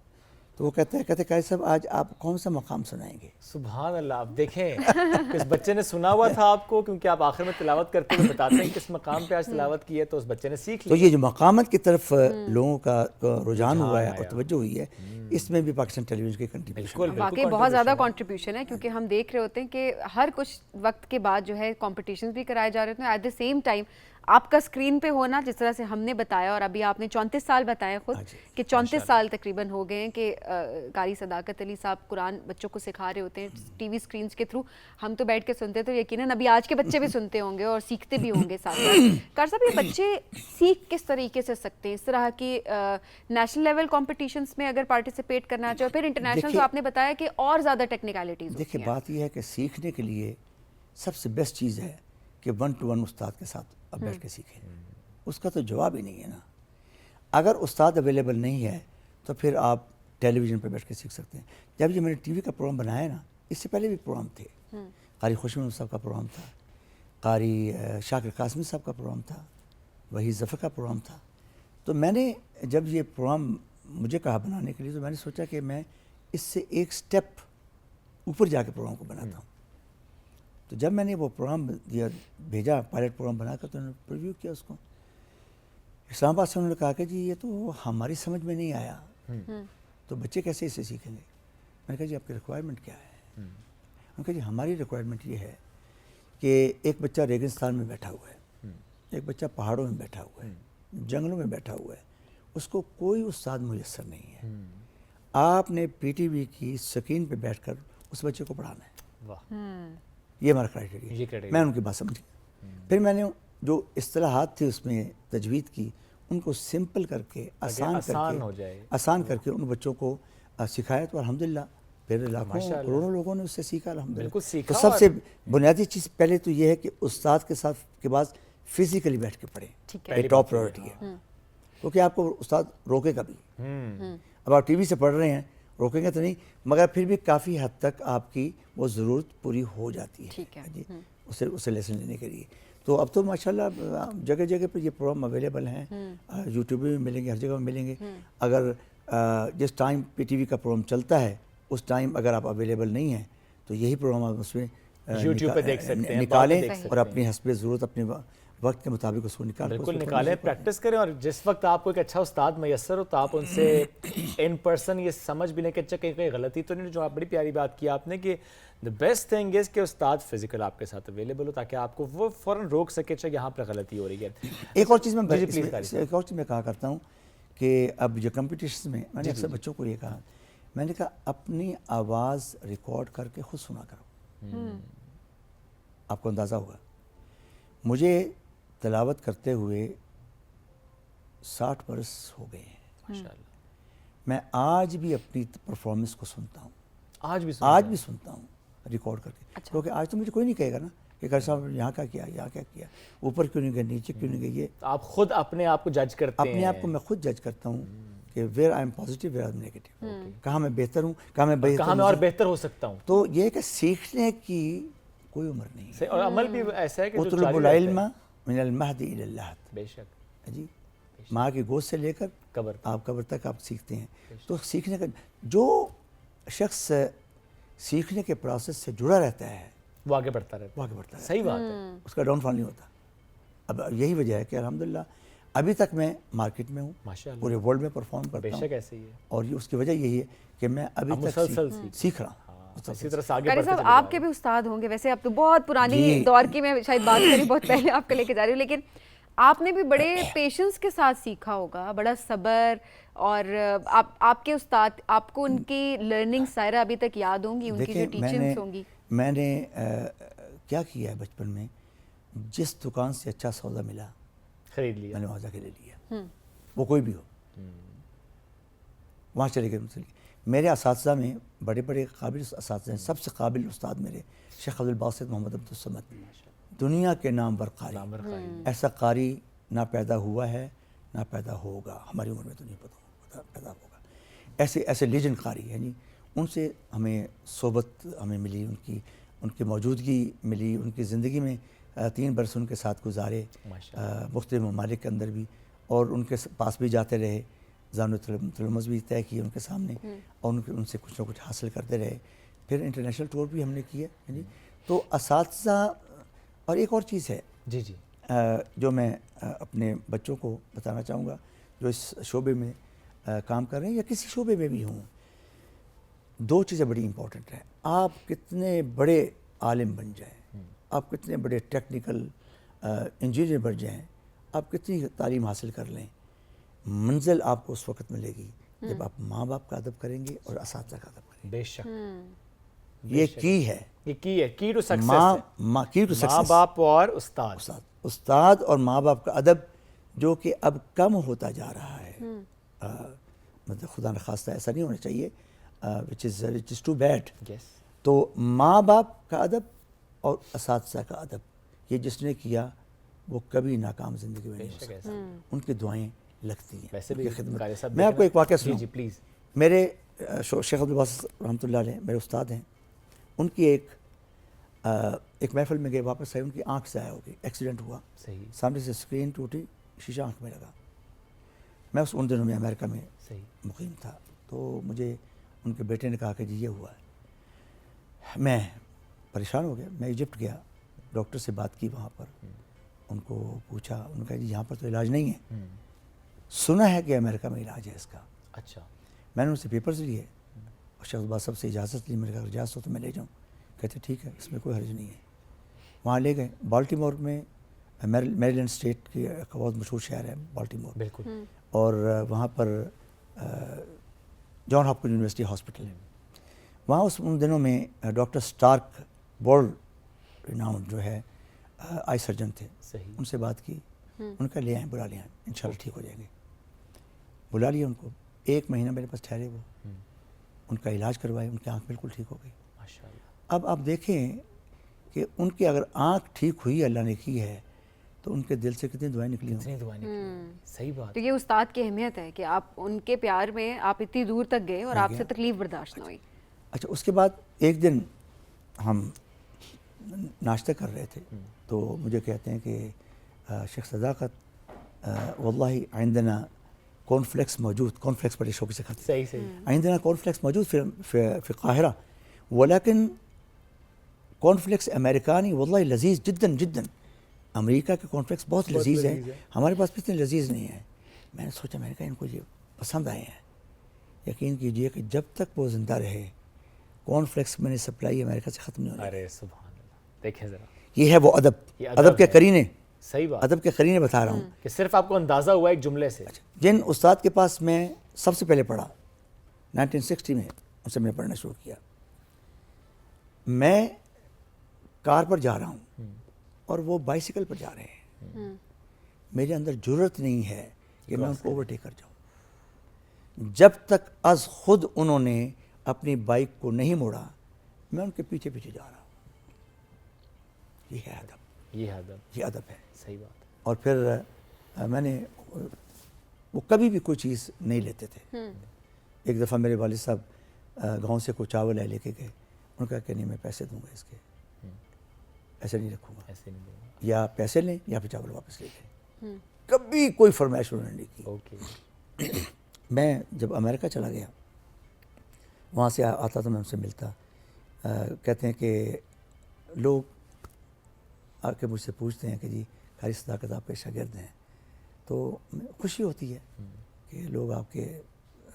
तो वो कहते कारी साहब आज आप कौन सा मकाम सुनाएंगे। सुभान अल्लाह। आप देखें किस बच्चे ने सुना हुआ था आपको, क्योंकि आप आखिर में तिलावत करते हुए बताते हैं किस मकाम पे आज तिलावत की है, तो उस बच्चे ने सीख तो लिया। ये जो मकामत की तरफ लोगों का रुझान हुआ है और आया। तवज्जो हुई है, इसमें भी पाकिस्तान टेलीविजन की कंट्रीब्यूशन बिल्कुल वाकई बहुत ज़्यादा कंट्रीब्यूशन है, क्योंकि हम देख रहे होते हैं कि हर कुछ वक्त के बाद जो है कॉम्पिटिशन्स भी कराए जा रहे होते हैं, एट द सेम टाइम आपका स्क्रीन पे होना, जिस तरह से हमने बताया और अभी आपने 34 साल बताए खुद कि 34 साल तकरीबन हो गए हैं कि कारी सदाकत अली साहब कुरान बच्चों को सिखा रहे होते हैं टीवी स्क्रीन्स के थ्रू। हम तो बैठ के सुनते, तो यकीनन अभी आज के बच्चे भी सुनते होंगे और सीखते भी होंगे साथ साथ। कार साहब, ये बच्चे सीख किस तरीके से सकते हैं इस तरह की नेशनल लेवल कॉम्पिटिशन्स में अगर पार्टिसिपेट करना चाहे, फिर इंटरनेशनल तो आपने बताया कि और ज़्यादा टेक्निकलिटीज़। देखिए, बात यह है कि सीखने के लिए सबसे बेस्ट चीज़ है कि 1-to-1 उस्ताद के साथ अब बैठ के सीखें। उसका तो जवाब ही नहीं है ना। अगर उस्ताद अवेलेबल नहीं है तो फिर आप टेलीविज़न पर बैठ के सीख सकते हैं। जब ये मैंने टीवी का प्रोग्राम बनाया ना, इससे पहले भी प्रोग्राम थे, कारी खुशमन साहब का प्रोग्राम था, कारी शाकिर कासमी साहब का प्रोग्राम था, वही ज़फ़र का प्रोग्राम था। तो मैंने जब ये प्रोग्राम मुझे कहा बनाने के लिए, तो मैंने सोचा कि मैं इससे एक स्टेप ऊपर जाके प्रोग्राम को बनाता हूँ। तो जब मैंने वो प्रोग्राम दिया, भेजा पायलट प्रोग्राम बनाकर, तो उन्होंने प्रीव्यू किया उसको। इस्लामाबाद से उन्होंने कहा कि जी ये तो हमारी समझ में नहीं आया, तो बच्चे कैसे इसे सीखेंगे। मैंने कहा जी आपकी रिक्वायरमेंट क्या है। उन्होंने कहा जी हमारी रिक्वायरमेंट ये है कि एक बच्चा रेगिस्तान में बैठा हुआ है, एक बच्चा पहाड़ों में बैठा हुआ है, जंगलों में बैठा हुआ है, उसको कोई उस्ताद मुयस्सर नहीं है। आपने पीटीवी की स्क्रीन पे बैठकर उस बच्चे को पढ़ाना है। वाह, ये हमारा क्राइटेरिया। मैं उनकी बात समझ गया। फिर मैंने जो इस्तिलाहात थी उसमें तजवीद की, उनको सिंपल करके आसान करके उन बच्चों को सिखाया। तो अल्हम्दुलिल्लाह फिर लाखों करोड़ों लोगों ने उससे सीखा अल्हम्दुलिल्लाह। तो सबसे बुनियादी चीज़ पहले तो ये है कि उस्ताद के साथ के बाद फिजिकली बैठ के पढ़ें, ये टॉप प्रायोरिटी है, क्योंकि आपको उस्ताद रोकेगा भी। अब आप टीवी से पढ़ रहे हैं, रोकेंगे तो नहीं, मगर फिर भी काफ़ी हद तक आपकी वो ज़रूरत पूरी हो जाती है जी, उसे लेसन लेने के लिए। तो अब तो माशाल्लाह जगह जगह पर ये प्रोग्राम अवेलेबल हैं, यूट्यूब में मिलेंगे, हर जगह मिलेंगे। अगर जिस टाइम पीटीवी का प्रोग्राम चलता है उस टाइम अगर आप अवेलेबल नहीं हैं तो यही प्रोग्राम आप उसमें यूट्यूब पे देख सकते हैं, निकालें और अपनी हस्बे ज़रूरत अपने वक्त के मुताबिक उसको बिल्कुल निकालें, प्रैक्टिस करें। और जिस वक्त आपको एक अच्छा उस्ताद मैसर हो तो आप उनसे इन पर्सन ये समझ भी लें कि अच्छा कहीं कोई गलती तो नहीं। जो आप बड़ी प्यारी बात की आपने कि द बेस्ट थिंग इज़ कि उस्ताद फिजिकल आपके साथ अवेलेबल हो, ताकि आपको वो फ़ौरन रोक सके अच्छा यहाँ पर गलती हो रही है। एक और चीज़ मैं कहा करता हूँ कि अब जो कम्पिटिशन में मैंने अक्सर बच्चों को ये कहा, मैंने कहा अपनी आवाज़ रिकॉर्ड करके खुद सुना करो। आपको अंदाज़ा होगा, मुझे तिलावत करते हुए 60 बरस हो गए हैं माशाल्लाह। मैं आज भी अपनी परफॉर्मेंस को सुनता हूँ, आज भी सुनता हूँ रिकॉर्ड करके। क्योंकि आज तो मुझे कोई नहीं कहेगा ना कि कैसा यहाँ क्या किया, यहाँ क्या किया, ऊपर क्यों नहीं गए, नीचे क्यों नहीं गए। ये आप खुद अपने आप को जज करते हैं। अपने आप को मैं खुद जज करता हूँ कि where I am positive, where I am negative, कहाँ मैं बेहतर हूँ, कहाँ मैं और बेहतर हो सकता हूँ। तो ये कि सीखने की कोई उम्र नहीं है। और अमल भी ऐसा है कि उतलुबुल इल्म मिनल महदी इलल लहद, बेशक जी, माँ की गोद से लेकर कब्र तक आप सीखते हैं। तो सीखने का जो शख्स सीखने के प्रोसेस से जुड़ा रहता है वो आगे बढ़ता रहता है। सही बात है, उसका डाउनफॉल नहीं होता। अब यही वजह है कि अल्हम्दुलिल्लाह अभी तक मैं मार्केट में हूँ, पूरे वर्ल्ड में परफॉर्म करता हूँ। बेशक ऐसे ही है, और ये उसकी वजह यही है कि मैं अभी तक सीख रहा हूँ। इसी तरह से आगे कारी साहब आपके भी उस्ताद होंगे वैसे, अब तो बहुत पुरानी दौर की मैं शायद बात करी, बहुत पहले आपको लेके जा रही हूँ, लेकिन आपने भी बड़े पेशेंस के साथ सीखा होगा, बड़ा सब्र। और आपके उस्ताद, आपको उनकी लर्निंग सायरा अभी तक याद होंगी, उनकी जो टीचिंग्स होंगी। मैंने क्या किया है बचपन में, जिस दुकान से अच्छा सौदा मिला खरीद लिया, मैंने वहाँ जाके ले लिया, वो कोई भी हो, वहाँ चले गए। मेरे असातिज़ा में बड़े बड़े काबिल असातिज़ा हैं। सबसे काबिल उस्ताद मेरे शेख अब्दुल बासित मोहम्मद अब्दुल समद, दुनिया के नामवर कारी। ऐसा कारी ना पैदा हुआ है ना पैदा होगा, हमारी उम्र में तो नहीं पता पैदा होगा। ऐसे ऐसे लीजेंड कारी हैं जी, उनसे हमें सोबत हमें मिली, उनकी मौजूदगी मिली, उनकी ज़िंदगी में 3 बरस उनके साथ गुजारे मुख्तलिफ ममालिक के अंदर भी, और उनके पास भी जाते रहे, ज़ानुतुलमज़ भी तय किए उनके सामने, और उनसे कुछ ना कुछ हासिल करते रहे। फिर इंटरनेशनल टूर भी हमने किया जी। तो असातिज़ा, और एक और चीज़ है जी जी जो मैं अपने बच्चों को बताना चाहूँगा जो इस शोबे में काम कर रहे हैं या किसी शोबे में भी हों, 2 चीज़ें बड़ी इंपॉर्टेंट हैं। आप कितने बड़े आलिम बन जाएं, आप कितने बड़े टेक्निकल इंजीनियर बन जाएं, आप कितनी तालीम हासिल कर लें, मंजिल आपको उस वक्त मिलेगी जब आप माँ बाप का अदब करेंगे और असातिज़ा का अदब करेंगे। बेशक ये की है, ये की है, की टू सक्सेस की टू सक्सेस। माँ बाप और उस्ताद और माँ बाप का अदब जो कि अब कम होता जा रहा है। मतलब खुदा न खास्ता ऐसा नहीं होना चाहिए, विच इज़ टू बैड। तो माँ बाप का अदब और असातिज़ा का अदब, ये जिसने किया वो कभी नाकाम ज़िंदगी में नहीं हो सकता। उनकी दुआएं लगती हैं, वैसे भी खिदमत। मैं आपको एक वाक़या सुनाऊं। जी प्लीज़। मेरे शेख अब्दुल बासित रहमतुल्लाह अलैह मेरे उस्ताद हैं, उनकी एक महफिल में गए, वापस आए, उनकी आंख ज़ाया हो गई, एक्सीडेंट हुआ, सही। सामने से स्क्रीन टूटी, शीशा आंख में लगा। मैं उन दिनों में अमेरिका में मुकीम था, तो मुझे उनके बेटे ने कहा कि जी ये हुआ है। मैं परेशान हो गया, मैं इजिप्ट गया, डॉक्टर से बात की वहाँ पर, उनको पूछा, उन्होंने कहा जी यहाँ पर तो इलाज नहीं है, सुना है कि अमेरिका में इलाज है इसका। अच्छा। मैंने उनसे पेपर्स लिए और शेख साहब से इजाज़त ली, मैंने कहा इजाज़त हो तो मैं ले जाऊँ। कहते ठीक है, इसमें कोई हर्ज नहीं है। वहाँ ले गए, बाल्टीमोर में, मैरीलैंड स्टेट की एक बहुत मशहूर शहर है बाल्टीमोर, बिल्कुल, और वहाँ पर जॉन हॉपकिंस यूनिवर्सिटी हॉस्पिटल है। वहाँ उन दिनों में डॉक्टर स्टार्क, वर्ल्ड रिनाउंड जो है आई सर्जन थे, उनसे बात की, उनका ले आए, बुला ले आए, इंशाल्लाह ठीक हो जाएंगे। बुला लिए उनको, 1 महीना मेरे पास ठहरे वो, उनका इलाज करवाए, उनकी आँख बिल्कुल ठीक हो गई। माशाल्लाह। अब आप देखें कि उनकी अगर आँख ठीक हुई, अल्लाह ने की है, तो उनके दिल से कितनी दुआएं निकली होंगी। सही बात। तो ये उस्ताद की अहमियत है कि आप उनके प्यार में आप इतनी दूर तक गए और आपसे तकलीफ बर्दाश्त ना हुई। अच्छा, उसके बाद एक दिन हम नाश्ता कर रहे थे, तो मुझे कहते हैं कि शेख सदाकत, वल्लाही आइंदना कॉर्नफ्लेक्स मौजूद, कॉर्नफ्लेक्स बड़े शौक से खाते, सही आइंदना कॉर्नफ्लेक्स मौजूद फिर काहिरा, वलाकिन कॉर्नफ्लेक्स अमेरिकानी वल्लाही लजीज जिद्दन जिद्दन। अमेरिका के कॉर्नफ्लेक्स बहुत लजीज है, हमारे पास भी इतने लजीज नहीं है। मैंने सोचा, मैंने कहा इनको ये पसंद आए हैं। यकीन कीजिए कि जब तक वो ज़िंदा रहे, कॉर्नफ्लेक्स मैंने सप्लाई अमेरिका से ख़त्म नहीं होने। अरे सुभान अल्लाह, देखें ज़रा, ये है वो अदब, अदब के करीने। सही बात, अदब के करीने बता रहा हूँ कि सिर्फ आपको अंदाज़ा हुआ एक जुमले से। जिन उस्ताद के पास मैं सबसे पहले पढ़ा 1960 में, उनसे मैंने पढ़ना शुरू किया। मैं कार पर जा रहा हूँ और वो बाइसिकल पर जा रहे हैं, मेरे अंदर जुर्रत नहीं है कि मैं उनको ओवरटेक कर जाऊँ। जब तक अज खुद उन्होंने अपनी बाइक को नहीं मोड़ा, मैं उनके पीछे पीछे जा रहा हूँ। ये है अदब, ये अदब है। सही बात। और फिर मैंने, वो कभी भी कोई चीज़ नहीं लेते थे। एक दफ़ा मेरे वालिद साहब गांव से कोई चावल लेके गए, उन्होंने कहा कि नहीं मैं पैसे दूंगा इसके, ऐसे नहीं रखूँगा, ऐसे नहीं दूंगा, या पैसे लें या फिर चावल वापस ले लें। कभी कोई फरमाइश उन्होंने नहीं की। ओके। मैं जब अमेरिका चला गया, वहाँ से आता तो मैं उनसे मिलता, कहते हैं कि लोग आके मुझसे पूछते हैं कि जी कारी सदाकत आपके शागिर्द हैं, तो खुशी होती है कि लोग आपके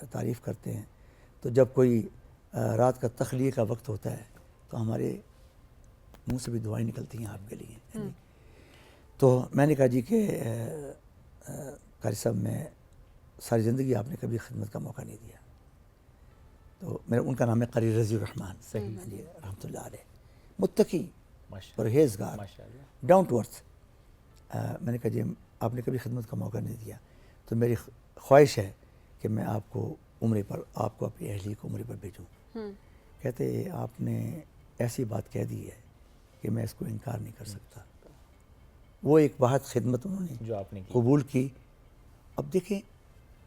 तारीफ़ करते हैं। तो जब कोई रात का तखलीए का वक्त होता है तो हमारे मुंह से भी दुआएं निकलती हैं आपके लिए। तो मैंने कहा जी कि कारी साहब, मैं सारी ज़िंदगी आपने कभी खिदमत का मौका नहीं दिया। तो मेरा, उनका नाम है कारी रज़ी रहमान जी रहमतुल्लाह अलैह, मुत्तकी, परहेज़गार, डाउन टू अर्थ। मैंने कहा जी आपने कभी खिदमत का मौका नहीं दिया, तो मेरी ख्वाहिश है कि मैं आपको उम्रे पर आपको अपनी अहली को उम्रे पर भेजूँ। कहते आपने ऐसी बात कह दी है कि मैं इसको इनकार नहीं कर सकता। वो एक बहुत खिदमत उन्होंने जो आपने की। कबूल की। अब देखें,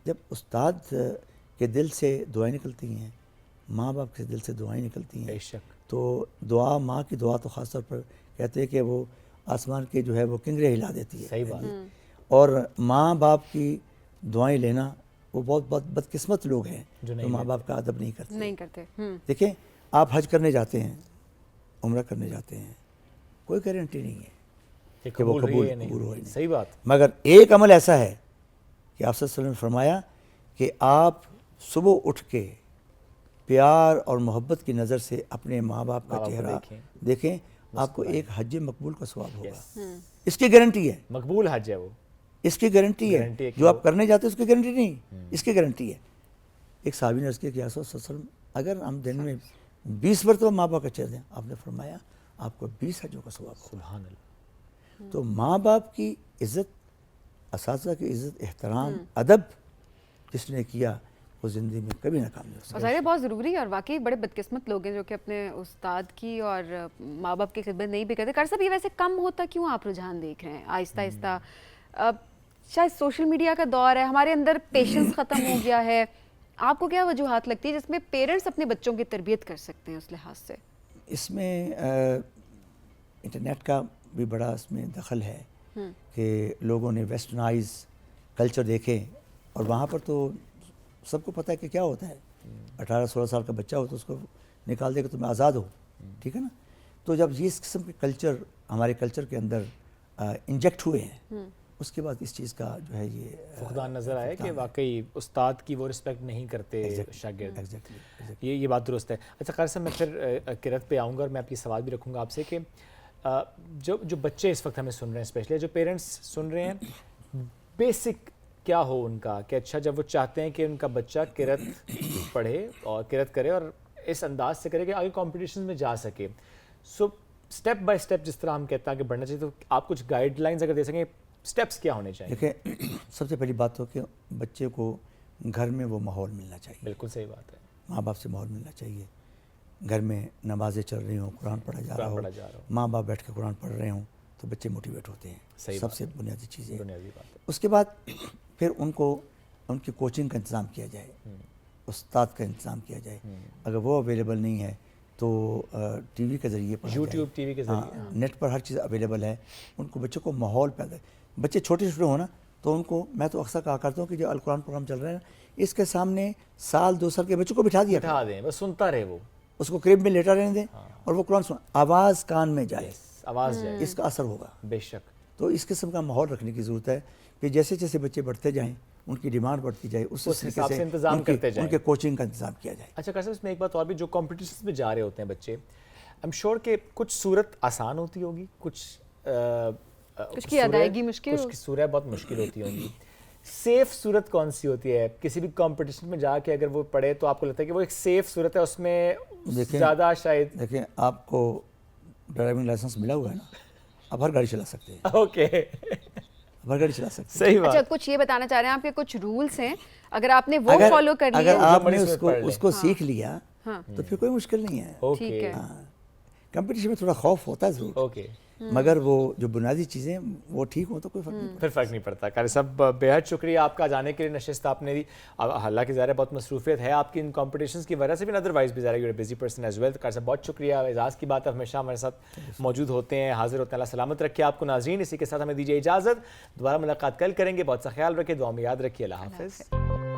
जब उस्ताद के दिल से दुआएं निकलती हैं, माँ बाप के दिल से दुआएं निकलती हैं, बेशक, तो दुआ, माँ की दुआ तो ख़ास तौर पर कहते हैं कि वो आसमान के जो है वो किंगरे हिला देती है। सही बात। और माँ बाप की दुआएं लेना, वो बहुत बहुत बदकिस्मत लोग हैं जो जो माँ बाप का अदब नहीं करते। नहीं करते। देखें, आप हज करने जाते हैं, उम्रा करने जाते हैं, कोई गारंटी नहीं है कि वो कबूल हो या नहीं। सही बात। मगर एक अमल ऐसा है कि आप सल्लल्लाहु अलैहि वसल्लम ने फरमाया कि आप सुबह उठ के प्यार और मोहब्बत की नज़र से अपने माँ बाप का चेहरा देखें, आपको एक हज मकबूल का सवाब होगा। इसकी गारंटी है, मकबूल हज है वो, इसकी गारंटी है। जो आप करने जाते हैं उसकी गारंटी नहीं, इसकी गारंटी है। एक साहबी ने अर्ज़ किया कि या रसूल सल्लल्लाहु अलैहि वसल्लम, अगर हम दिन में 20 मरतबा माँ बाप का चेहरा दें, आपने फरमाया आपको 20 हजों का सवाब होगा। सुभान अल्लाह। तो माँ बाप की इज़्ज़त, असातिज़ा की इज़्ज़त, एहतराम, अदब जिसने किया वो ज़िंदगी में कभी नाकाम नहीं हो सकता। और ज़ाहिर है बहुत ज़रूरी है, और वाकई बड़े बदकिस्मत लोग हैं जो कि अपने उस्ताद की और माँ बाप की खिदमत नहीं भी करते। कार साहब, ये वैसे कम होता क्यों आप रुझान देख रहे हैं आहिस्ता आहिस्ता? शायद सोशल मीडिया का दौर है, हमारे अंदर पेशेंस ख़त्म हो गया है। आपको क्या वजूहात लगती है जिसमें पेरेंट्स अपने बच्चों की तरबियत कर सकते हैं उस लिहाज से? इसमें इंटरनेट का भी बड़ा इसमें दखल है कि लोगों ने वेस्टर्नाइज कल्चर देखे, और वहाँ पर तो सबको पता है कि क्या होता है। 18-16 साल का बच्चा हो तो उसको निकाल देगा, तुम्हें आज़ाद हो, ठीक है ना। तो जब ये इस किस्म के कल्चर हमारे कल्चर के अंदर इंजेक्ट हुए हैं, उसके बाद इस चीज़ का जो है ये फुकदान नज़र आया कि वाकई उस्ताद की वो रिस्पेक्ट नहीं करते शागिर्द। एग्जैक्टली ये बात दुरुस्त है। अच्छा कार साहब, मैं फिर किरत पे आऊँगा और मैं आपकी सवाल भी रखूँगा आपसे कि जो बच्चे इस वक्त हमें सुन रहे हैं, स्पेशली जो पेरेंट्स सुन रहे हैं, बेसिक क्या हो उनका कि अच्छा जब वो चाहते हैं कि उनका बच्चा किरत पढ़े और किरत करे और इस अंदाज से करे कि आगे कॉम्पिटिशन में जा सके, सो स्टेप बाय स्टेप जिस तरह हम कहते हैं कि बढ़ना चाहिए, तो आप कुछ गाइडलाइंस अगर दे सकें, स्टेप्स क्या होने चाहिए? देखिए, सबसे पहली बात तो कि बच्चे को घर में वो माहौल मिलना चाहिए। बिल्कुल सही बात है। माँ बाप से माहौल मिलना चाहिए। घर में नमाज़ें चल रही हों, कुरान पढ़ा जा रहा हो, माँ बाप बैठ के कुरान पढ़ रहे हों, तो बच्चे मोटिवेट होते हैं। सबसे बुनियादी चीज़ें बुनियादी बात है। उसके बाद फिर उनको उनकी कोचिंग का इंतज़ाम किया जाए, उस्ताद का इंतज़ाम किया जाए। अगर वो अवेलेबल नहीं है तो टीवी के ज़रिए, यूट्यूब टीवी के ज़रिए, नेट पर हर चीज़ अवेलेबल है। उनको बच्चों को माहौल पैदा, बच्चे छोटे छोटे हो ना, तो उनको, मैं तो अक्सर कहा करता हूँ कि जो अल कुरान प्रोग्राम चल रहा है ना, इसके सामने 1-2 साल के बच्चों को बिठा दें, बस सुनता रहे, वो उसको क्रिब में लेटा रहने दें और वो कुरान सुन, आवाज़ कान में जाए, आवाज़ जाए, इसका असर होगा बेशक। तो इस किस्म का माहौल रखने की ज़रूरत है कि जैसे जैसे बच्चे बढ़ते जाएँ, उनकी डिमांड बढ़ती जाए, उस हिसाब से इंतजाम करते जाएं, उनके कोचिंग का इंतजाम किया जाए। अच्छा कैसे, इसमें एक बात और भी, जो कॉम्पिटिशन में जा रहे होते हैं बच्चे, आई एम श्योर कि कुछ सूरत आसान होती होगी, कुछ की अदायगी मुश्किल, कुछ की सूरत बहुत मुश्किल होती होंगी। सेफ सूरत कौन सी होती है किसी भी कंपटीशन में जाके अगर वो पढ़े, तो आपको लगता है कि वो एक सेफ सूरत है, उसमें ज़्यादा शायद? देखिए, आपको ड्राइविंग लाइसेंस मिला हुआ है ना, आप हर गाड़ी चला सकते हैं। ओके, हर गाड़ी चला सकते हैं। सही बात। अच्छा, कुछ ये बताना चाह रहे हैं आपके कुछ रूल्स हैं, अगर आपने वो फॉलो कर लिए, अगर आपने उसको सीख लिया तो फिर कोई मुश्किल नहीं है। ठीक है। कंपटीशन में थोड़ा खौफ होता है जरूर, ओके, मगर वो जो बुनियादी चीज़ें वो ठीक हो तो कोई फर्क नहीं पड़ता। फिर फ़र्क नहीं पड़ता। कारी साहब, बेहद शुक्रिया आपका जाने के लिए, नशिस्त आपने दी। हालांकि ज़ाहिर है बहुत मसरूफियत है आपकी इन कॉम्पिटिशन्स की वजह से भी, अदरवाइज भी ज़ाहिर है बिजी पर्सन एज वेल। कारी साहब बहुत शुक्रिया, एजाज़ की बात है, हमेशा हमारे साथ मौजूद होते हैं, हाजिर होते हैं। अल्लाह सलामत रखिए आपको। नाज़रीन, इसी के साथ हमें दीजिए इजाज़त, दोबारा मुलाकात कल करेंगे। बहुत सा ख्याल रखिए, दुआ में याद रखिए। अल्लाह हाफ़िज़।